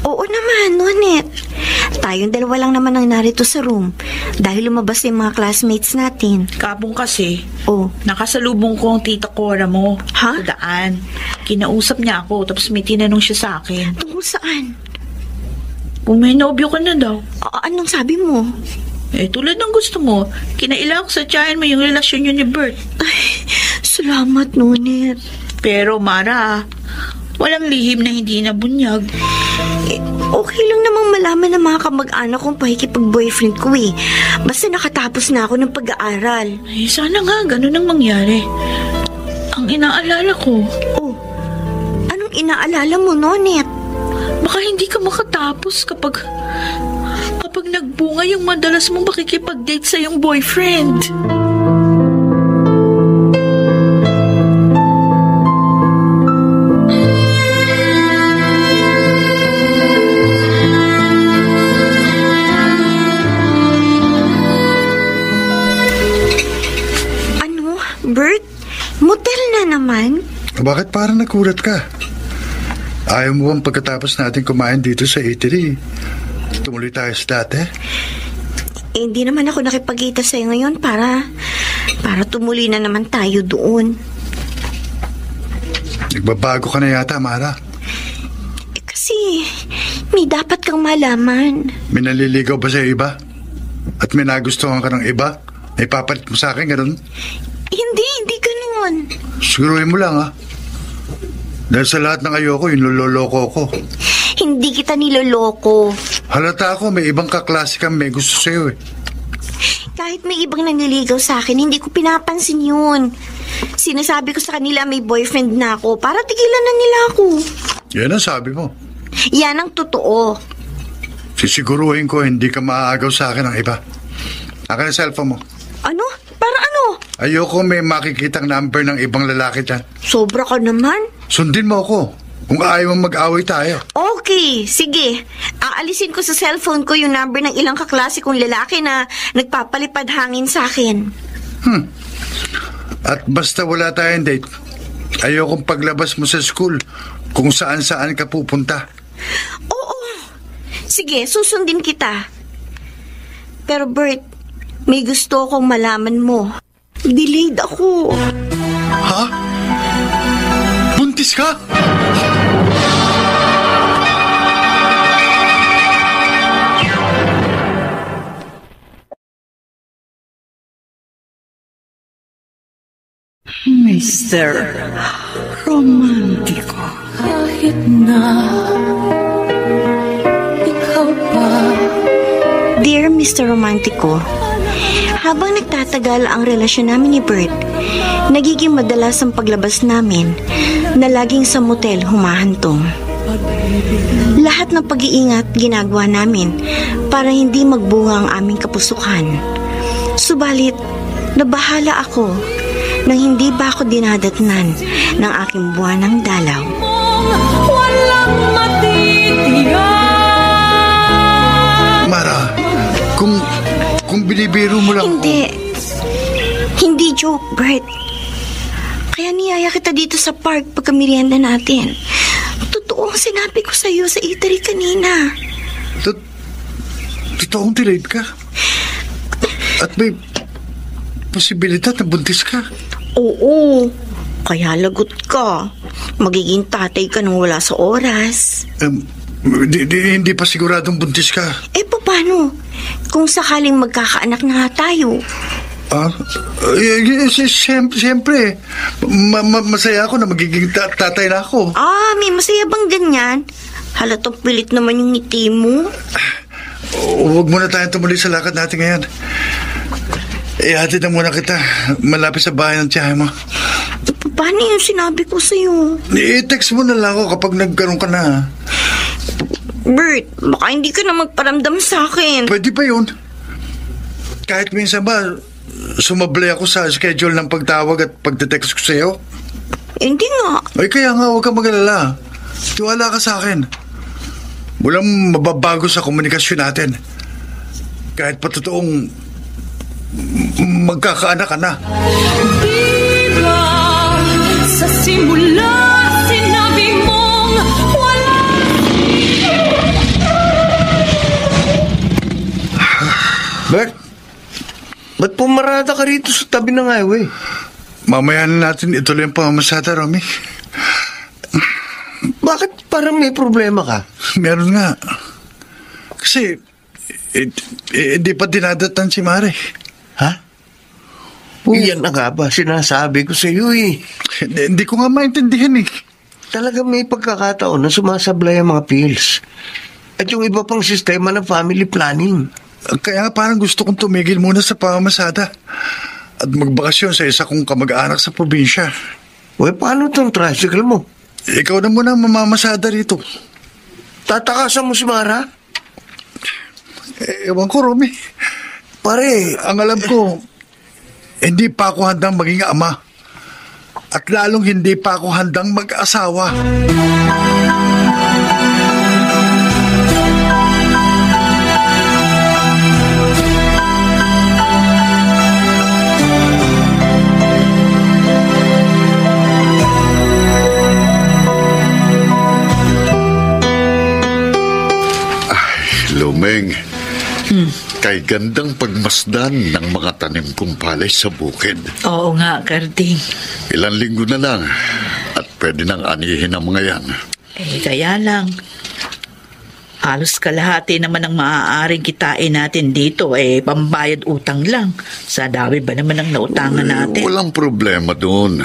Oo naman, Nonet. Tayong dalawa lang naman ang narito sa room dahil lumabas yung mga classmates natin. Kapong kasi, Oh, nakasalubong ko ang Tita Cora mo Ha? sa daan. Kinausap niya ako, tapos may tinanong siya sa akin. tungkol saan? Kung may nobyo ka na daw. Anong sabi mo? Tulad ng gusto mo, kinailangan ko sa tiyahin mo yung relasyon niyo ni Bert. Ay, salamat, Nonet. Pero Mara, walang lihim na hindi nabunyag. Okay lang namang malaman ng mga kamag-anak kong pakikipag-boyfriend ko eh. Basta nakatapos na ako ng pag-aaral. Sana nga ganun ang mangyari. Ang inaalala ko, Oh, anong inaalala mo, Nonet? baka hindi ka makatapos kapag nagbunga yung madalas mong makikipag-date sa iyong boyfriend. Ano? Bert? Motel na naman? Bakit parang nakulat ka? Ayaw mo bang pagkatapos natin kumain dito sa eatery, tumuloy tayo sa dati? Hindi naman ako nakipagkita sa'yo ngayon para tumuloy na naman tayo doon. Nagbabago ka na yata, Mara. Kasi may dapat kang malaman. May naliligaw ba sa iba? At may nagustuhan ka ng iba? May papalit mo sa akin, ganun? Hindi ganun. Siguruhin mo lang, ha? Dahil sa lahat ng ayoko, yung loloko ko. Hindi kita niloloko. Halata ako, may ibang kaklase kang may gusto sa'yo eh. Kahit may ibang nanliligaw sa akin, hindi ko pinapansin yun. Sinasabi ko sa kanila may boyfriend na ako para tigilan na nila ako. Yan ang sabi mo. Yan ang totoo. Sisiguruhin ko hindi ka maaagaw sa akin ng iba. Akin ang cellphone mo. Ano? Para ano? Ayoko may makikitang number ng ibang lalaki dyan. Sobra ka naman. Sundin mo ako kung ayaw mo mag-away tayo. Okay, sige. Aalisin ko sa cellphone ko yung number ng ilang kaklase kong lalaki na nagpapalipad hangin sa akin. At basta wala tayong date, ayokong paglabas mo sa school kung saan-saan ka pupunta. Oo. Sige, susundin kita. Pero Bert, may gusto akong malaman mo. Delayed ako. Ha? Buntis ka? Mr. Romantico. kahit na ikaw pa. Dear Mr. Romantico, habang nagtatagal ang relasyon namin ni Bert, nagiging madalas ang paglabas namin na laging sa motel humahantong. Lahat ng pag-iingat ginagawa namin para hindi magbunga ang aming kapusukan. Subalit, nabahala ako nang hindi ba ako dinadatnan ng aking buwanang dalaw. Walang matitiyak. Mara, kung binibiro mo lang Hindi joke, Bert. Kaya niyaya kita dito sa park pagkamerienda natin. Totoo ang sinabi ko sa iyo sa eatery kanina. Totoong delayed ka? At may posibilidad na buntis ka? Oo, kaya lagot ka. Magiging tatay ka nang wala sa oras. Hindi pa siguradong buntis ka. Paano? Kung sakaling magkakaanak na nga tayo. Siyempre. Masaya ako na magiging tatay na ako. May masaya bang ganyan? Halatang pilit naman yung ngiti mo. Huwag muna tayong tumuloy sa lakad natin ngayon. Ihatid na muna kita malapit sa bahay ng tiyahe mo. Paano yung sinabi ko sa'yo? I-text mo na lang ako kapag nagkaroon ka na. Bert, baka hindi ka na magparamdam sa akin. Pwede pa yun. Kahit minsan ba, sumablay ako sa schedule ng pagtawag at pagte-text ko sa'yo. Hindi nga. Kaya nga, huwag kang mag-alala. Tiwala ka sa akin. Walang mababago sa komunikasyon natin. Kahit pa totoong magkakaanak ka na. Diba, sa simula, sinabi mong wala. Bert, ba't pumarada ka rito sa tabi ng highway? Mamaya na natin ituloy ang pamamasada, Romy. Bakit parang may problema ka? Meron nga. Kasi, hindi pa dinadatan si Mare. Ha? Yan na nga ba sinasabi ko sa iyo eh. Hindi ko nga maintindihan eh. Talaga may pagkakataon na sumasablay ang mga pills. At yung iba pang sistema ng family planning. Kaya parang gusto kong tumigil muna sa pamamasada at magbakasyon sa isa kong kamag-anak sa probinsya. Paano tong tricycle mo? Ikaw na muna mamamasada rito. Tatakasan mo si Mara? Ewan ko, Romy. Pare, ang alam ko, hindi pa ako handang maging ama. At lalong hindi pa ako handang mag-asawa. Lumeng, kay gandang pagmasdan ng mga tanim kong palay sa bukid. Oo nga, Karding. Ilang linggo na lang at pwede nang anihin ang mga yan. Kaya lang, halos kalahati naman ang maaaring kitain natin dito pambayad utang lang. Sa dami ba naman ang nautangan natin? Walang problema doon.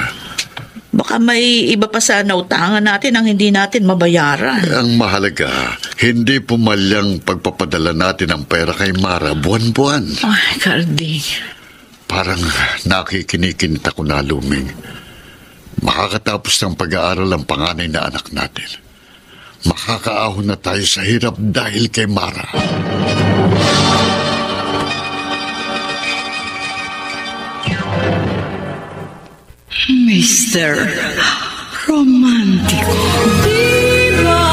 Baka may iba pa sa nautangan natin ang hindi natin mabayaran. Ang mahalaga, hindi pumalyang pagpapadala natin ng pera kay Mara buwan-buwan. Ay, Karding. Parang nakikinikinit ako na, Luming. Makakatapos ng pag-aaral ang panganay na anak natin. Makakaahon na tayo sa hirap dahil kay Mara. Mr. Romantico. Diba,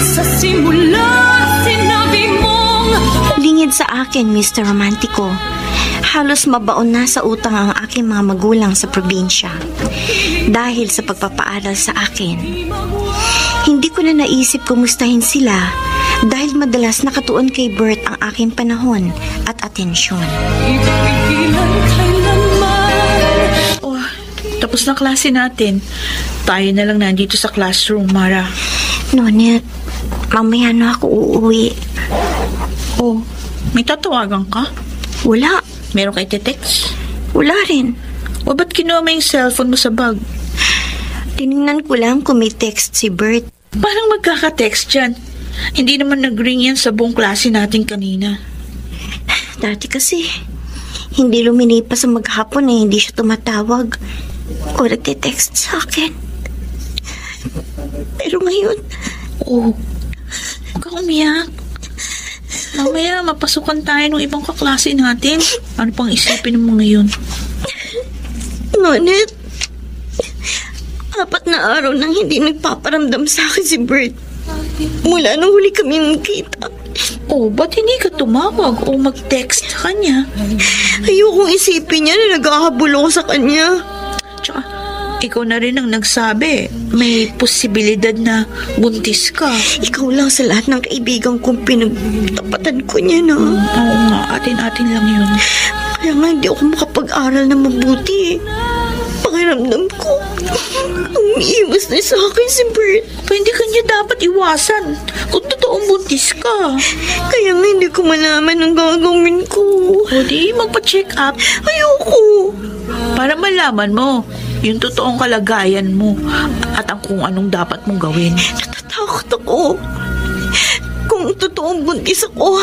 sa simula, sinabi mong Lingid sa akin, Mr. Romantico. Halos mabaon na sa utang ang aking mga magulang sa probinsya. Dahil sa pagpapaaral sa akin. Hindi ko na naisip kumustahin sila dahil madalas nakatuon kay Bert ang aking panahon at atensyon. ipigilan kailanman. Tapos na klase natin. Tayo na lang nandito sa classroom, Mara. Nonet, mamaya na ako uuwi. May tatawagan ka? Wala. Meron kay text? Wala rin. Ba't kinuha mo yung cellphone mo sa bag? Tinignan ko lang kung may text si Bert. Parang magkaka-text yan. Hindi naman nag-ring yan sa buong klase natin kanina. Dati kasi, hindi lumilipas sa maghapon hindi siya tumatawag o nagte-text sa akin. Pero ngayon... Huwag kang umiyak. Mamaya mapasukan tayo ng ibang kaklase natin. Ano pang isipin mo ngayon? Nonet, 4 na araw nang hindi nagpaparamdam sa akin si Bert. Mula nung huli kami magkita. Oh, ba't hindi ka tumawag o mag-text sa kanya? Ayokong isipin niya na naghahabol ako sa kanya. Tsaka, ikaw na rin ang nagsabi. May posibilidad na buntis ka. Ikaw lang sa lahat ng kaibigan kong pinagtapatan ko niya na. Oo nga, atin-atin lang yun. Kaya nga hindi ako makapag-aral na mabuti. Pakiramdam ko, umiiwas na sa akin si Bert. Hindi ka niya dapat iwasan kung totoong buntis ka. Kaya nga hindi ko malaman ang gagawin ko. O di, magpa-check up. Ayoko. Para malaman mo yung totoong kalagayan mo at ang kung anong dapat mong gawin. Natatakot ako. Kung totoong buntis ako,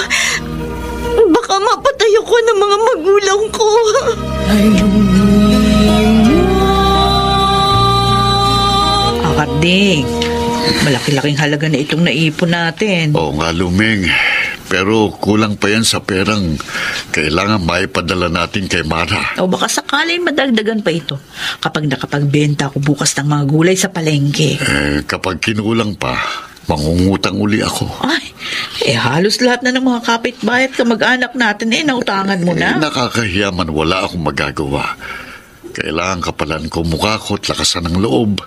baka mapatay ako ng mga magulang ko. Akarding, malaki-laking halaga na itong naipon natin. Oo nga, Luming. Pero kulang pa yan sa perang kailangan maipadala natin kay Mara. O baka sakaling madagdagan pa ito kapag nakapagbenta ako bukas ng mga gulay sa palengke. Kapag kinulang pa, mangungutang uli ako. Ay, halos lahat na ng mga kapitbahay at kamag-anak natin nautangan mo na. Nakakahiya man, wala akong magagawa. Kailangan kapalan ko mukha ko at lakasan ng loob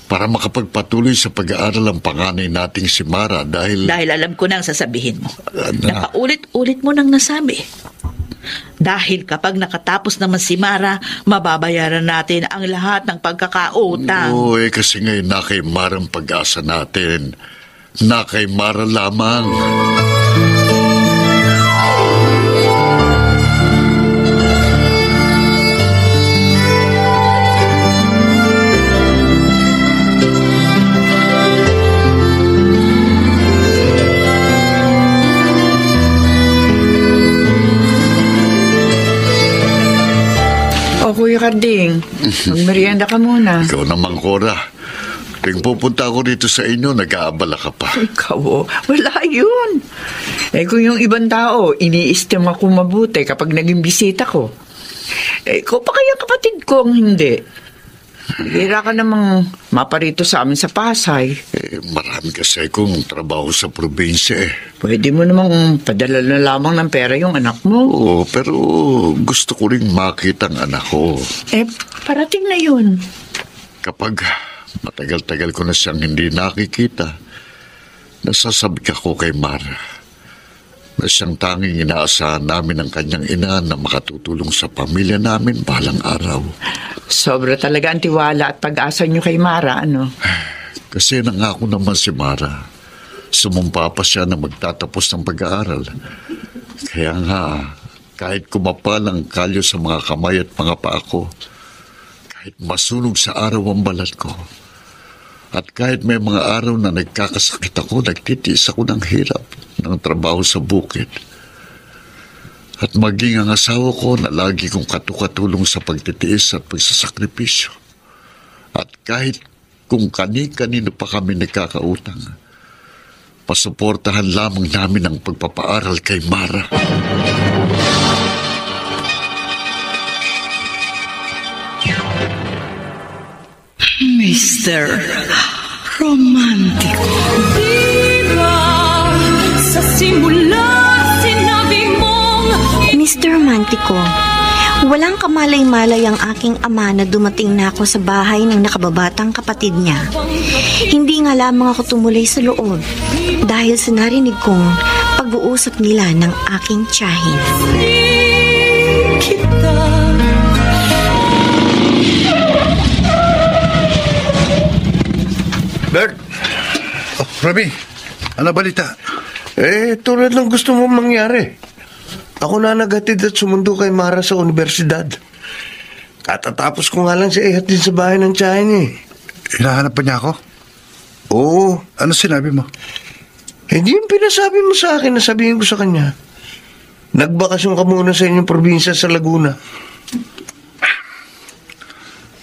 para makapagpatuloy sa pag-aaral ang panganay nating si Mara dahil alam ko na ang sasabihin mo. Napaulit-ulit mo nang nasabi. Dahil kapag nakatapos naman si Mara, mababayaran natin ang lahat ng pagkakautang. Oo, kasi ngayon na kay Mara ang pag-asa natin. Na kay Mara lamang. O, Kuya Karding, magmerienda ka muna. Ikaw naman, Cora. Tuwing pupunta ako dito sa inyo, nag-aabala ka pa. Ikaw, wala yun. Kung yung ibang tao, iniistima ko mabuti kapag naging bisita ko. Ikaw pa kaya kapatid ko ang hindi. Hira ka namang maparito sa amin sa Pasay. Marami kasi kong trabaho sa probinsya Pwede mo namang padala na lamang ng pera yung anak mo. Oo, pero gusto ko rin makita ang anak ko. Parating na yun. Kapag matagal-tagal ko na siyang hindi nakikita, nasasabi ako kay Mara na siyang tanging inaasahan namin ng kanyang ina na makatutulong sa pamilya namin balang araw. Sobra talaga ang tiwala at pag-asa niyo kay Mara, ano? Kasi nangako naman si Mara. Sumumpa pa siya na magtatapos ng pag-aaral. Kaya nga, kahit kumapal ang kalyo sa mga kamay at mga paa ko, kahit masunog sa araw ang balat ko, at kahit may mga araw na nagkakasakit ako, nagtitiis ako ng hirap ng trabaho sa bukid. At maging ang asawa ko na lagi kong katukatulong sa pagtitiis at pagsasakripisyo. At kahit kung kani-kanino pa kami nagkakautang, pasuportahan lamang namin ang pagpapaaral kay Mara. Mr. Romantico. Diba sa simula sinabi mong Mr. Romantico, walang kamalay-malay ang aking ama na dumating na ako sa bahay ng nakababatang kapatid niya. Hindi nga lamang ako tumuloy sa loob dahil sa narinig kong pag-uusap nila ng aking tiyahin. Bert! Oh, Romy, ano balita? Tulad ng gusto mo mangyari. Ako na naghatid at sumundo kay Mara sa universidad. Katatapos ko nga lang siya ihatid sa bahay ng tiyahin Hinahanap pa niya ako? Oo. Ano sinabi mo? Hindi yung pinasabi mo sa akin na sabihin ko sa kanya. Nagbakasyon ka muna sa inyong probinsya sa Laguna.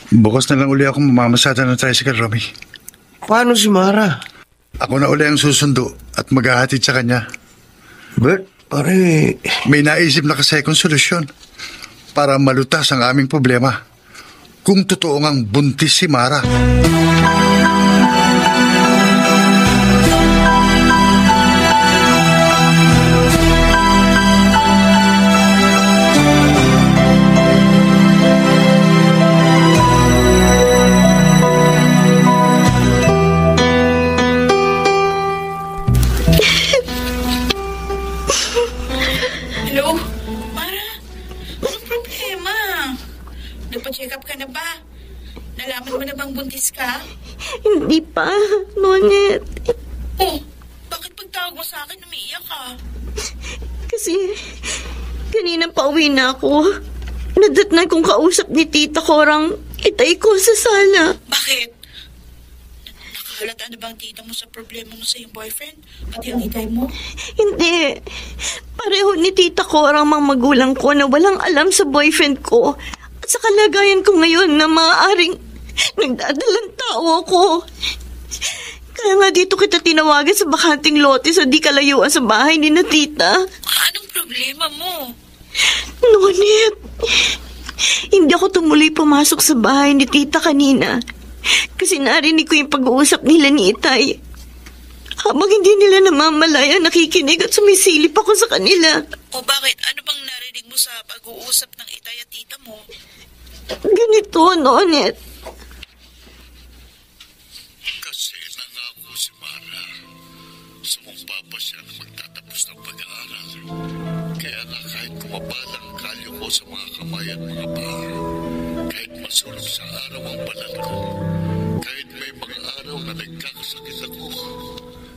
Bukas na lang uli ako mamamasada ng tricycle, Romy. Paano si Mara? Ako na uli ang susundo at maghahatid sa kanya. Bert, pare... May naisip na kasi akong solusyon para malutas ang aming problema. kung totoo ngang buntis si Mara. Hello? Mara? Anong problema? Nagpa-check up ka na ba? Nalaman mo na bang buntis ka? Hindi pa, Nonet. Oh, bakit pagtawag mo sa akin umiiyak ka? Kasi, kanina pa uwi na ako. Nadatnan kong kausap ni Tita Corang itay ko sa sala. Bakit? Nakahalata na bang tita mo sa problema mo sa iyong boyfriend? Pati ang itay mo? Hindi. Pareho ni Tita Corang mga magulang ko na walang alam sa boyfriend ko. At sa kalagayan ko ngayon na maaaring nagdadalang tao ako. Kaya nga dito kita tinawagan sa bakanting lote sa di kalayuan sa bahay ni na tita. Anong problema mo? Nonet, hindi ako tumuloy pumasok sa bahay ni tita kanina. Kasi narinig ko yung pag-uusap nila ni Itay. Habang hindi nila namamalaya, nakikinig at sumisilip ako sa kanila. O bakit? Ano bang narinig mo sa pag-uusap ng Itay at tita mo? Ganito, Nonet. Kasi nangako si Mara. Sumumpa pa siya na magtatapos ng pag-aaral. Kaya na kahit kumabalang kalyo ko sa mga kamay at mga paa, kahit masulog sa araw ang balat ko, kahit may mga araw na nagkakasakit ako,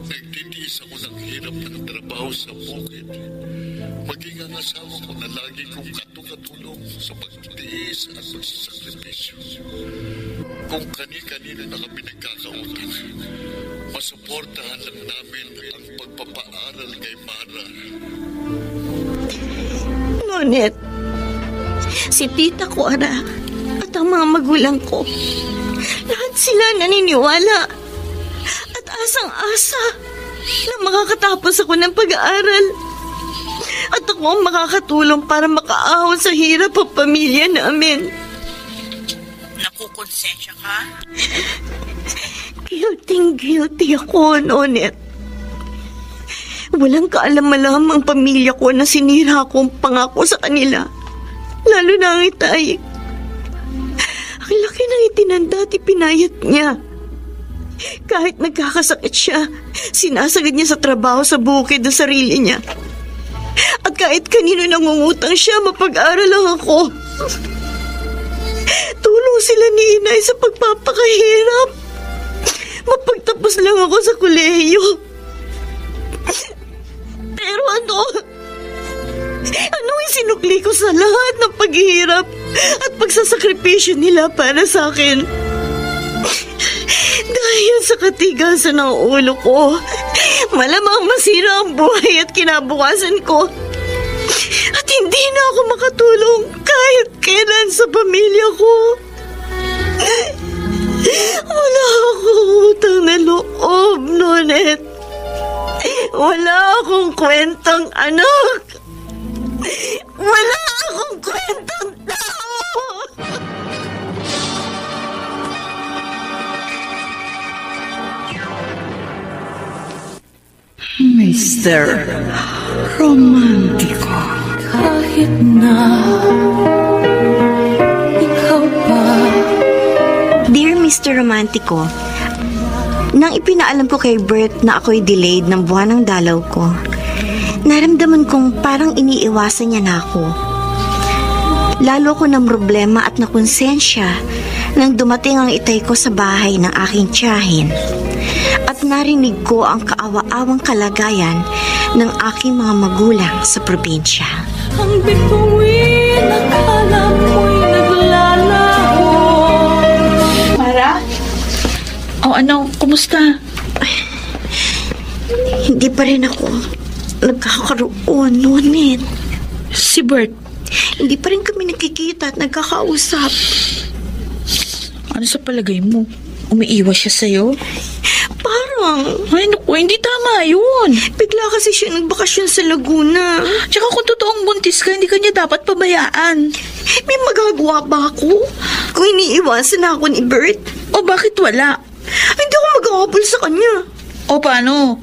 nagtitiis ako ng hirap ng trabaho sa bukid, maging ang asawa ko na lagi kong katulong sa pagtitiis at pagsasakripisyo. Kung kani-kanino na kami nagkakautang, masuportahan lang namin ang pagpapaaral kay Mara. Nonet, si Tita Cora at ang mga magulang ko, lahat sila naniniwala at asang-asa na makakatapos ako ng pag-aaral. At ako ang makakatulong para makaahon sa hirap ang pamilya namin. Nakukonsensya ka? Guilty ako, Nonet. Walang kaalam-alam ang pamilya ko na sinira akong pangako sa kanila. Lalo na ang Itay. Ang laki ng itinanda at ipinayat niya. Kahit nagkakasakit siya, sinasagad niya sa trabaho sa bukid ng sarili niya. At kahit kanino nangungutang siya, mapag-aral lang ako. Tulong sila ni Inay sa pagpapakahirap. Mapagtapos lang ako sa kolehiyo. Pero anong isinukli ko sa lahat ng paghihirap at pagsasakripisyo nila para sa akin? Dahil sa katigasan ng ulo ko, malamang masira ang buhay at kinabukasan ko. At hindi na ako makatulong kahit kailan sa pamilya ko. Wala akong utang na loob, Nonet. Wala akong kwentang anak. Wala akong kwentang tao. Mr. Romantiko. Kahit na ikaw pa. Dear Mr. Romantico, nang ipinaalam ko kay Bert na ako'y delayed ng buwan ng dalaw ko, naramdaman kong parang iniiwasan niya na ako. Lalo ko ng problema at nakonsensya nang dumating ang Itay ko sa bahay ng aking tiyahin at narinig ko ang kaawa-awang kalagayan ng aking mga magulang sa probinsya. Ang bituin, akala mo'y naglalaho. Mara? O ano, kumusta? Hindi pa rin ako nagkakaroon, Nonet. Si Bert? Hindi pa rin kami nakikita at nagkakausap. Ano sa palagay mo? Umiiwas siya sa'yo? Parang lang. Ay, naku, hindi tama yun. Bigla kasi siya nagbakasyon sa Laguna. Tsaka kung totoong buntis ka, hindi ka niya dapat pabayaan. May magagawa ba ako? Kung iniiwasan na ako ni Bert? O bakit wala? Hindi ako mag-aapol sa kanya. O paano?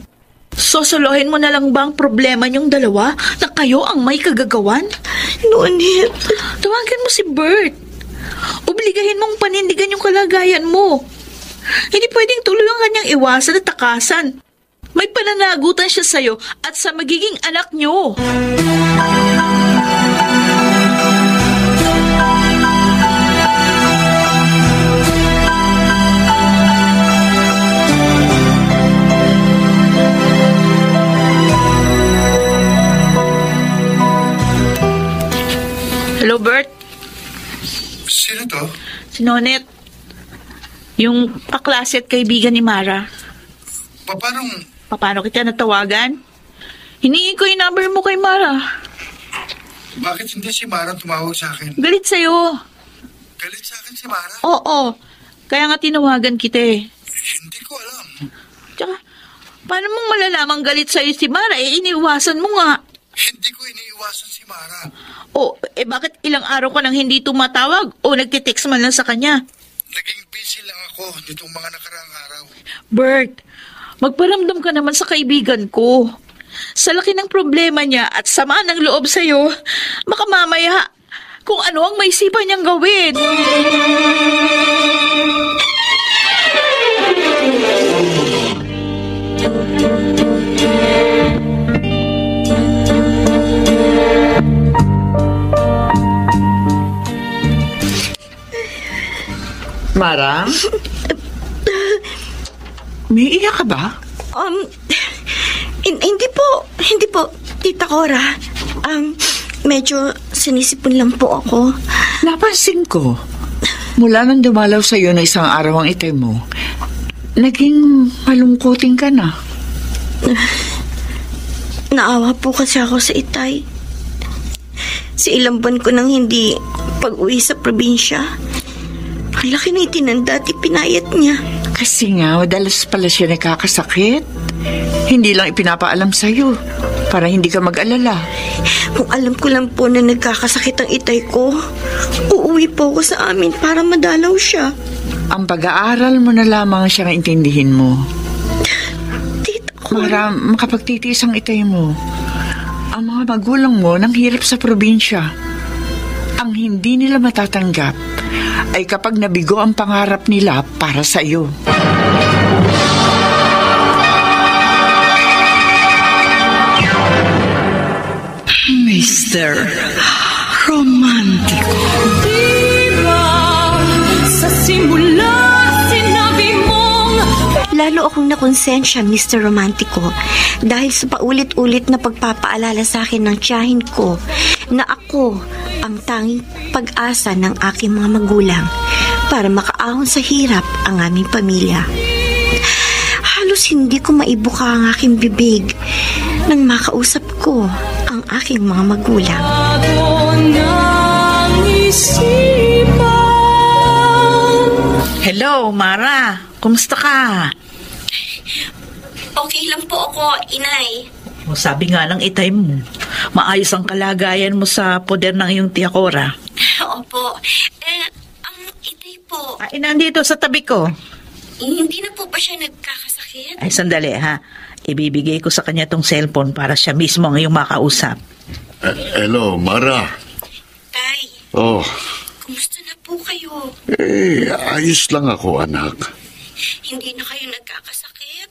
Sosolohin mo na lang ba ang problema niyong dalawa na kayo ang may kagagawan? Nonit. Tawagan mo si Bert. Obligahin mong panindigan yung kalagayan mo. Hindi pwedeng tuloy ang kanyang iwasan at takasan. May pananagutan siya sa'yo at sa magiging anak niyo. Hello, Bert. Sino to? Si Nonet. Yung kaklase at kaibigan ni Mara. Paano kita natawagan? Hiningi ko yung number mo kay Mara. Bakit hindi si Mara tumawag sa akin? Galit sa'yo. Galit sa akin si Mara? Oo. Kaya nga tinawagan kita eh. Hindi ko alam. Tsaka, paano mong malalamang galit sa'yo si Mara? Iniiwasan mo nga. Hindi ko iniiwasan si Mara. Bakit ilang araw ka nang hindi tumatawag o nagtitext man lang sa kanya? Naging busy lang ako nitong mga nakaraang araw. Bert, magparamdam ka naman sa kaibigan ko. Sa laki ng problema niya at sama ng loob sa'yo, baka mamaya kung ano ang maisipan niyang gawin. Mara? May iyak ka ba? Hindi po, Tita Cora. Medyo sinisipon lang po ako. Napansin ko, mula nang dumalaw sa'yo na isang araw ang itay mo, naging malungkuting ka na. Naawa po kasi ako sa itay. Sa ilang buwan ko nang hindi pag-uwi sa probinsya, ang laki na itinanda at ipinayat niya. Kasi nga, madalas pala siya nakakasakit. Hindi lang ipinapaalam sa'yo para hindi ka mag-alala. Kung alam ko lang po na nagkakasakit ang itay ko, uuwi po ako sa amin para madalaw siya. Ang pag-aaral mo na lamang siyang intindihin mo. Tita ko. Para makapagtitiis ang itay mo. Ang mga magulang mo nang hirap sa probinsya. Ang hindi nila matatanggap ay kapag nabigo ang pangarap nila para sa iyo. Mr. Romantico. Diba sa simula sinabi mong Lalo akong nakonsensya, Mr. Romantico, dahil sa paulit-ulit na pagpapaalala sa akin ng tiyahin ko na ako ang tanging pag-asa ng aking mga magulang para makaahon sa hirap ang aming pamilya. Halos hindi ko maibuka ang aking bibig nang makausap ko ang aking mga magulang. Hello, Mara. Kumusta ka? Okay lang po ako, Inay. Sabi nga ng itay mo, maayos ang kalagayan mo sa poder ng iyong tiya Cora. Opo. Ang itay po, Nandito sa tabi ko. hindi na po ba siya nagkakasakit? Ay, sandali ha. Ibibigay ko sa kanya tong cellphone para siya mismo ang iyong makausap. Hello, Mara. Tay, Oh, kumusta na po kayo? ayos lang ako, anak. Hindi na kayo nagkakasakit?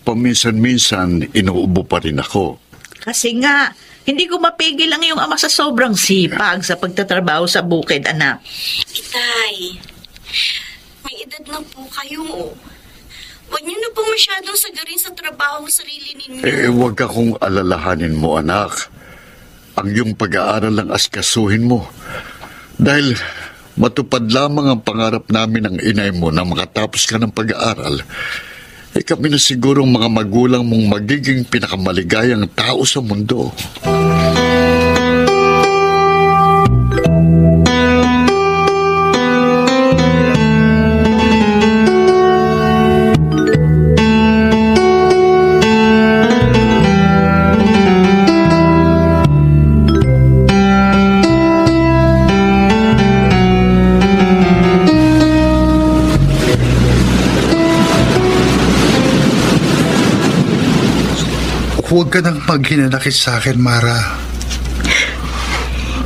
Paminsan-minsan, inuubo pa rin ako. Kasi nga, hindi ko mapigil ang iyong ama sa sobrang sipag sa pagtatrabaho sa bukid, anak. Itay, may edad na po kayo. Huwag niyo na po masyadong sagarin sa trabaho ng sarili ninyo. Huwag akong alalahanin mo, anak. Ang iyong pag-aaral lang askasuhin mo. Dahil matupad lamang ang pangarap namin ng inay mo na makatapos ka ng pag-aaral, kami na sigurong mga magulang mong magiging pinakamaligayang tao sa mundo. Huwag ka nang maghinanakit sa akin, Mara.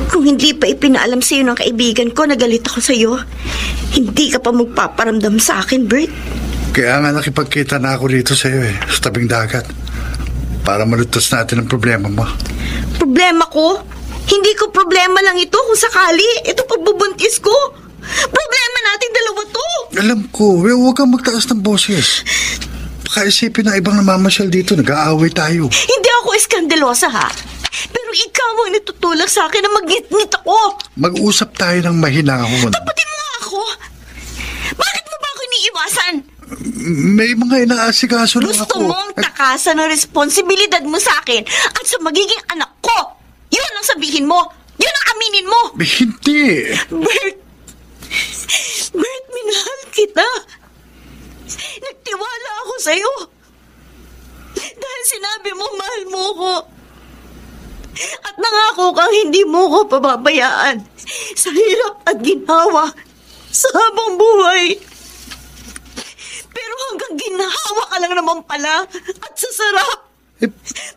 Kung hindi pa ipinaalam sa'yo ng kaibigan ko na galit ako sa'yo, hindi ka pa magpaparamdam sa akin, Bert. Kaya nga nakipagkita na ako dito sa'yo sa tabing dagat. Para malutos natin ang problema mo. Problema ko? Hindi ko problema lang ito kung sakali. Ito pagbubuntis ko. Problema natin dalawa to. Alam ko, huwag kang magtaas ng boses. Baka isipin na ibang namamasyal dito, nag-aaway tayo. Hindi ako iskandalosa, ha? Pero ikaw ang natutulak sa akin na mag-ngit-ngit ako. Mag-usap tayo ng mahinahon. Tapatin mo nga ako. Bakit mo ba ako iniiwasan? May mga inaasikaso lang ako. Gusto mong takasan ang responsibilidad mo sa akin at sa magiging anak ko. Yun ang sabihin mo. Yun ang aminin mo. Hindi. Bert, minahal kita. Nagtiwala ako sa'yo. Dahil sinabi mo, mahal mo ko. At nangako kang hindi mo ko pababayaan sa hirap at ginawa sa habang buhay. Pero hanggang ginawa ka lang naman pala at sa sarap.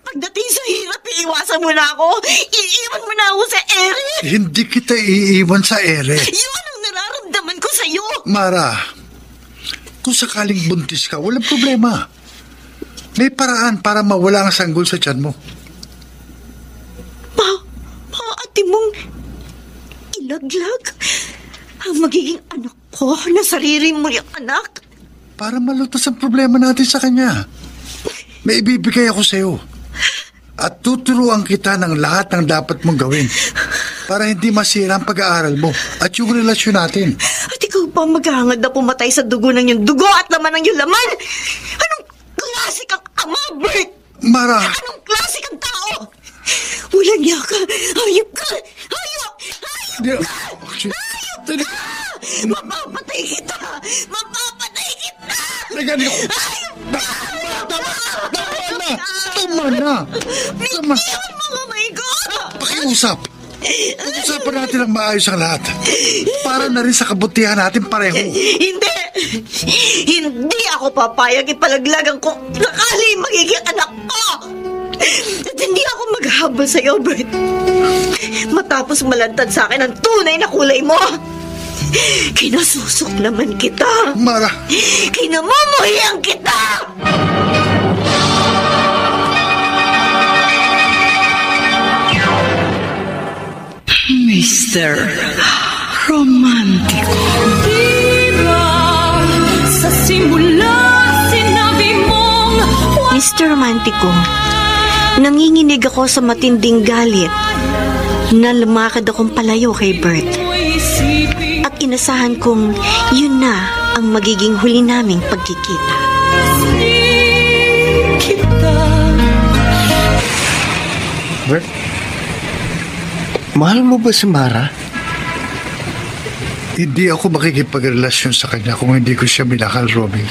Pagdating sa hirap, iiwasan mo na ako. Iiwan mo na ako sa ere. Hindi kita iiwan sa ere. Yun ang nararamdaman ko sa'yo. Mara, kung sakaling buntis ka, walang problema. May paraan para mawala ang sanggol sa tiyan mo. Ate mong ilaglag ang magiging anak ko na sarili mo yung anak. Para malutas ang problema natin sa kanya. May ibibigay ako sa'yo. At tuturuan kita ng lahat ng dapat mong gawin para hindi masira ang pag-aaral mo at yung relasyon natin. At ikaw pa maghahangad na pumatay sa dugo ng yung dugo at laman ng yung laman? Anong klase kang ama, Bert? Mara! Anong klase kang tao? Walang niya ka! Hayop ka! Hayop! Hayop ka! Hayop ka! Mapapatay kita! Mapapatay kita! Hayop ka! Tama na! Bitiwan mo kamay ko! Pakiusap! Pag-usapan natin ang maayos ang lahat. Para na rin sa kabutihan natin pareho. Hindi! Hindi ako papayag ipalaglagan ko sakali magiging anak ko! At hindi ako maghahabol sa'yo, Bert. Matapos malantad sa akin ang tunay na kulay mo. Kinasusok naman kita. Mara! Kinamumuhian kita! Mr. Romantico. Diba sa simula sinabi mong Mr. Romantico, nanginginig ako sa matinding galit na lumakad akong palayo kay Bert. At inasahan kong yun na ang magiging huli naming pagkikita. Bert, mahal mo ba si Mara? Hindi ako makikipagrelasyon sa kanya kung hindi ko siya minahal, Romy.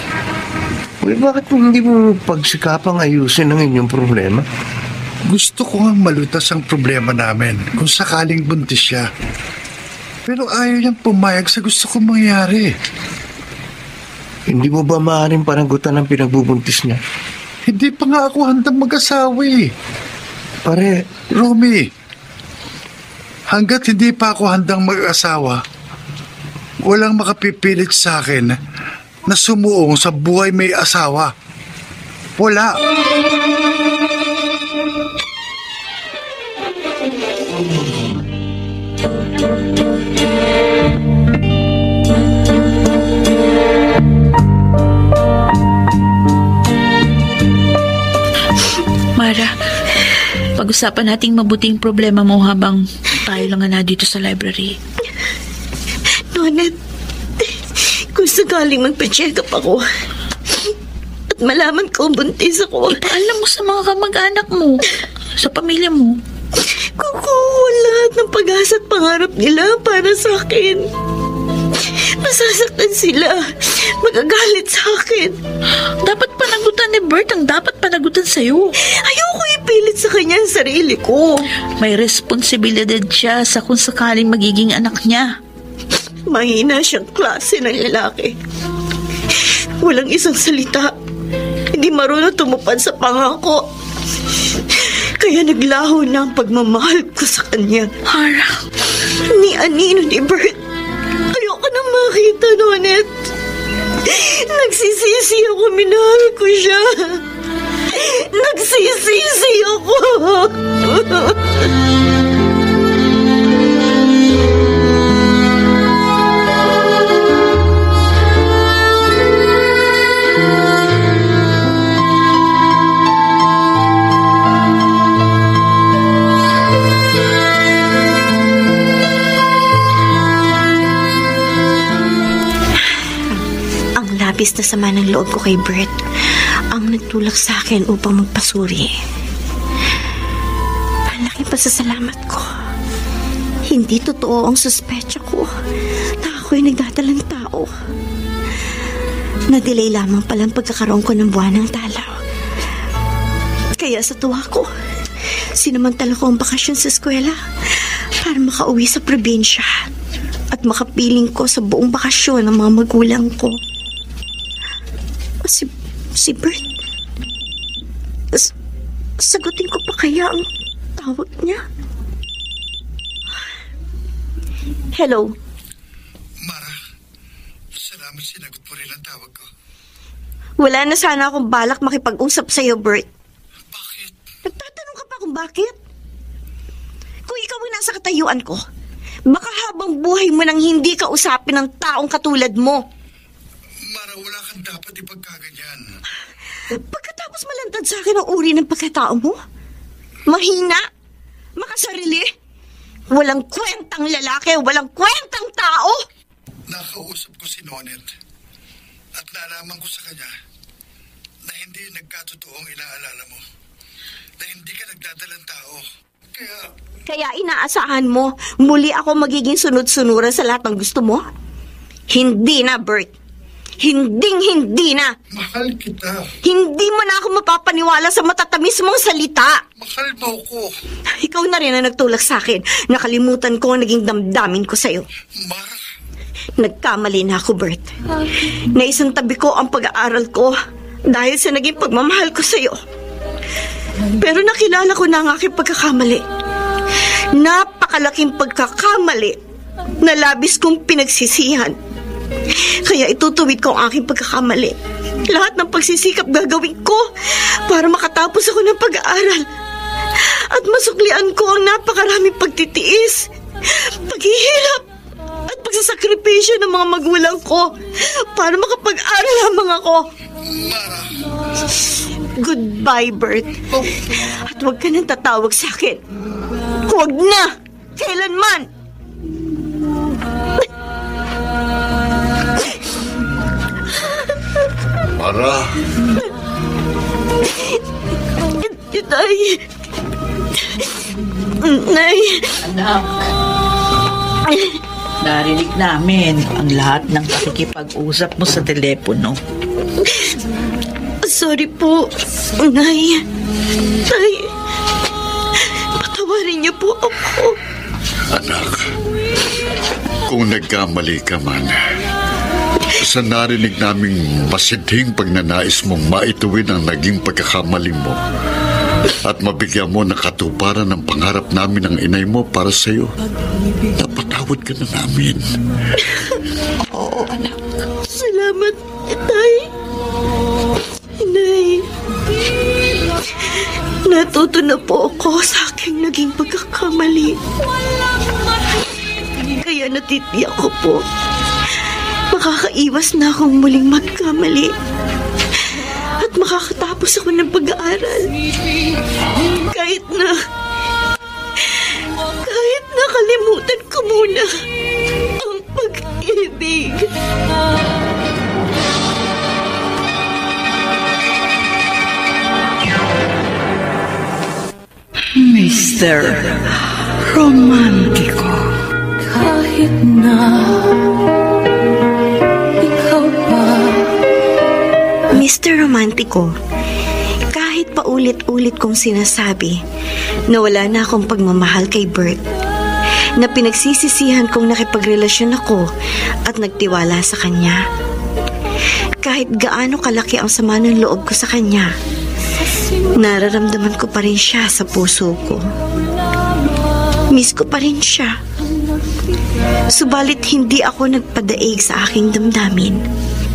Uy, bakit hindi mo pagsikapang ayusin ang inyong problema? Gusto ko nga malutas ang problema namin kung sakaling buntis siya. Pero ayaw niyang pumayag sa gusto kong mangyari. Hindi mo ba maaaring panagutan ang pinagbubuntis niya? Hindi pa nga ako handang mag-asawa eh. Pare, Romy, hanggat hindi pa ako handang mag-asawa, walang makapipilit sa akin na sumuong sa buhay may asawa. Wala. Mara, pag-usapan nating mabuting problema mo habang tayo lang na dito sa library. Nonet, kung sakaling magpa-check up ako at malaman ko buntis ako, ipaalam mo sa mga kamag-anak mo, sa pamilya mo. Kukuha lahat ng pag-asa at pangarap nila para sa akin. Masasaktan sila. Magagalit sa akin. Dapat panagutan ni Bert ang dapat panagutan sa'yo. Ayoko ipilit sa kanya ang sarili ko. May responsibilidad siya sa kung sakaling magiging anak niya. Mahina siyang klase ng lalaki. Walang isang salita. Hindi marunong tumupad sa pangako. Kaya naglaho na ang pagmamahal ko sa kanya. Mara. Ni Anino ni Bert. Ayoko na makita, Nonet. Nagsisisi ako, minahal ko siya. Nagsisisi ako. Labis na sama ng loob ko kay Bert ang nagtulak sa akin upang magpasuri. Malaking pasasalamat ko. Hindi totoo ang suspecha ko na ako'y nagdadalang tao. Na-delay lamang palang pagkakaroon ko ng buwan ng dalaw. Kaya sa tuwa ko, sinamantala ko ang bakasyon sa eskwela para makauwi sa probinsya at makapiling ko sa buong bakasyon ng mga magulang ko. Si Bert. Sagutin ko pa kaya ang tawag niya? Hello? Mara, salamat sinagot mo rin ang tawag ko. Wala na sana akong balak makipag-usap sa'yo, Bert. Bakit? Nagtatanong ka pa kung bakit? Kung ikaw ay nasa katayuan ko, baka habang buhay mo nang hindi ka usapin ng taong katulad mo. Mara, wala kang dapat ipagkaganyan. Pagkatapos malantad sa akin ang uri ng pagkatao mo? Mahina? Makasarili? Walang kwentang lalaki, walang kwentang tao! Nakausap ko si Nonet at nalaman ko sa kanya na hindi nagkatotoong inaalala mo. Na hindi ka nagdadalang tao. Kaya inaasahan mo, muli ako magiging sunod-sunuran sa lahat ng gusto mo? Hindi na, Bert. Hinding-hindi na. Mahal kita. Hindi mo na ako mapapaniwala sa matatamis mong salita. Mahal mo ko. Ikaw na rin ang nagtulak sa akin. Nakalimutan ko ang naging damdamin ko sa'yo. Mara. Nagkamali na ako, Bert. Naisang tabi ko ang pag-aaral ko dahil sa naging pagmamahal ko sa'yo. Pero nakilala ko na ang aking pagkakamali. Napakalaking pagkakamali na labis kong pinagsisihan. Kaya itutuwid ko ang aking pagkakamali. Lahat ng pagsisikap gagawin ko para makatapos ako ng pag-aaral. At masuklian ko ang napakaraming pagtitiis, paghihirap, at pagsasakripisyo ng mga magulang ko para makapag-aral lamang ako. Goodbye, Bert. At huwag ka nang tatawag sa akin. Huwag na! Kailanman! Mara! Nay! Nay! Anak, narinig namin ang lahat ng pakikipag-usap mo sa telepono. Sorry po, Nay. Tay, patawarin niyo po ako. Anak, kung nagkamali ka man, sa narinig naming masidhing pagnanais mong maituwid ang naging pagkakamali mo at mabigyan mo ng katuparan ng pangarap namin ng inay mo para sa iyo, napatawad ka na namin. Oo, anak. Salamat, Tay. Nay, natuto na po ako sa aking naging pagkakamali. Kaya natitiyak ko po, makakaiwas na akong muling magkamali at makakatapos ako ng pag-aaral. Kahit na kalimutan ko muna ang pag-ibig. Mr. Romantiko. Kahit na ikaw pa. Mr. Romantiko, kahit paulit-ulit kong sinasabi na wala na akong pagmamahal kay Bert, na pinagsisisihan kong nakipagrelasyon ako at nagtiwala sa kanya, kahit gaano kalaki ang sama ng loob ko sa kanya, Nararamdaman ko pa rin siya sa puso ko. Miss ko pa rin siya. Subalit hindi ako nagpadaig sa aking damdamin.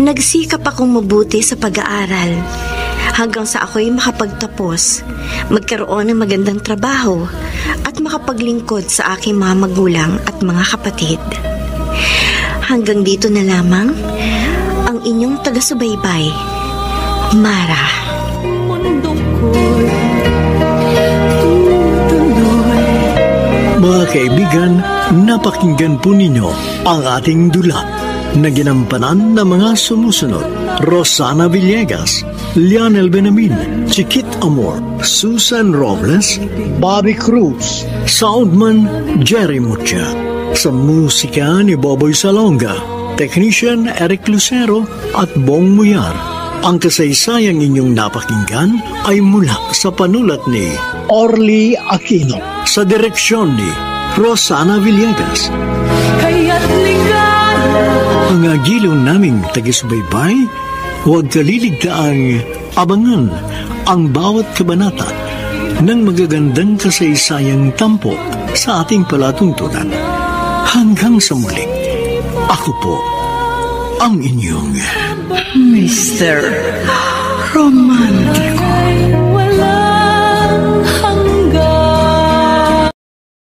Nagsikap akong mabuti sa pag-aaral hanggang sa ako'y makapagtapos, magkaroon ng magandang trabaho at makapaglingkod sa aking mga magulang at mga kapatid. Hanggang dito na lamang ang inyong taga-subaybay, Mara. Mga kaibigan, napakinggan po ninyo ang ating dula na ginampanan ng mga sumusunod: Rosana Villegas, Lionel Benamin, Chiquit Amor, Susan Robles, Bobby Cruz, Soundman Jerry Mucha. Sa musika ni Boboy Salonga, Technician Eric Lucero at Bong Muyar. Ang kasaysayang inyong napakinggan ay mula sa panulat ni Orly Aquino, sa direksyon ni Rosana Villegas. Mga giliw naming taga-subaybay, huwag kaliligtaang abangan ang bawat kabanata ng magagandang kasaysayang tampok sa ating palatuntunan. Hanggang sa muli, ako po ang inyong Mr. Romantico.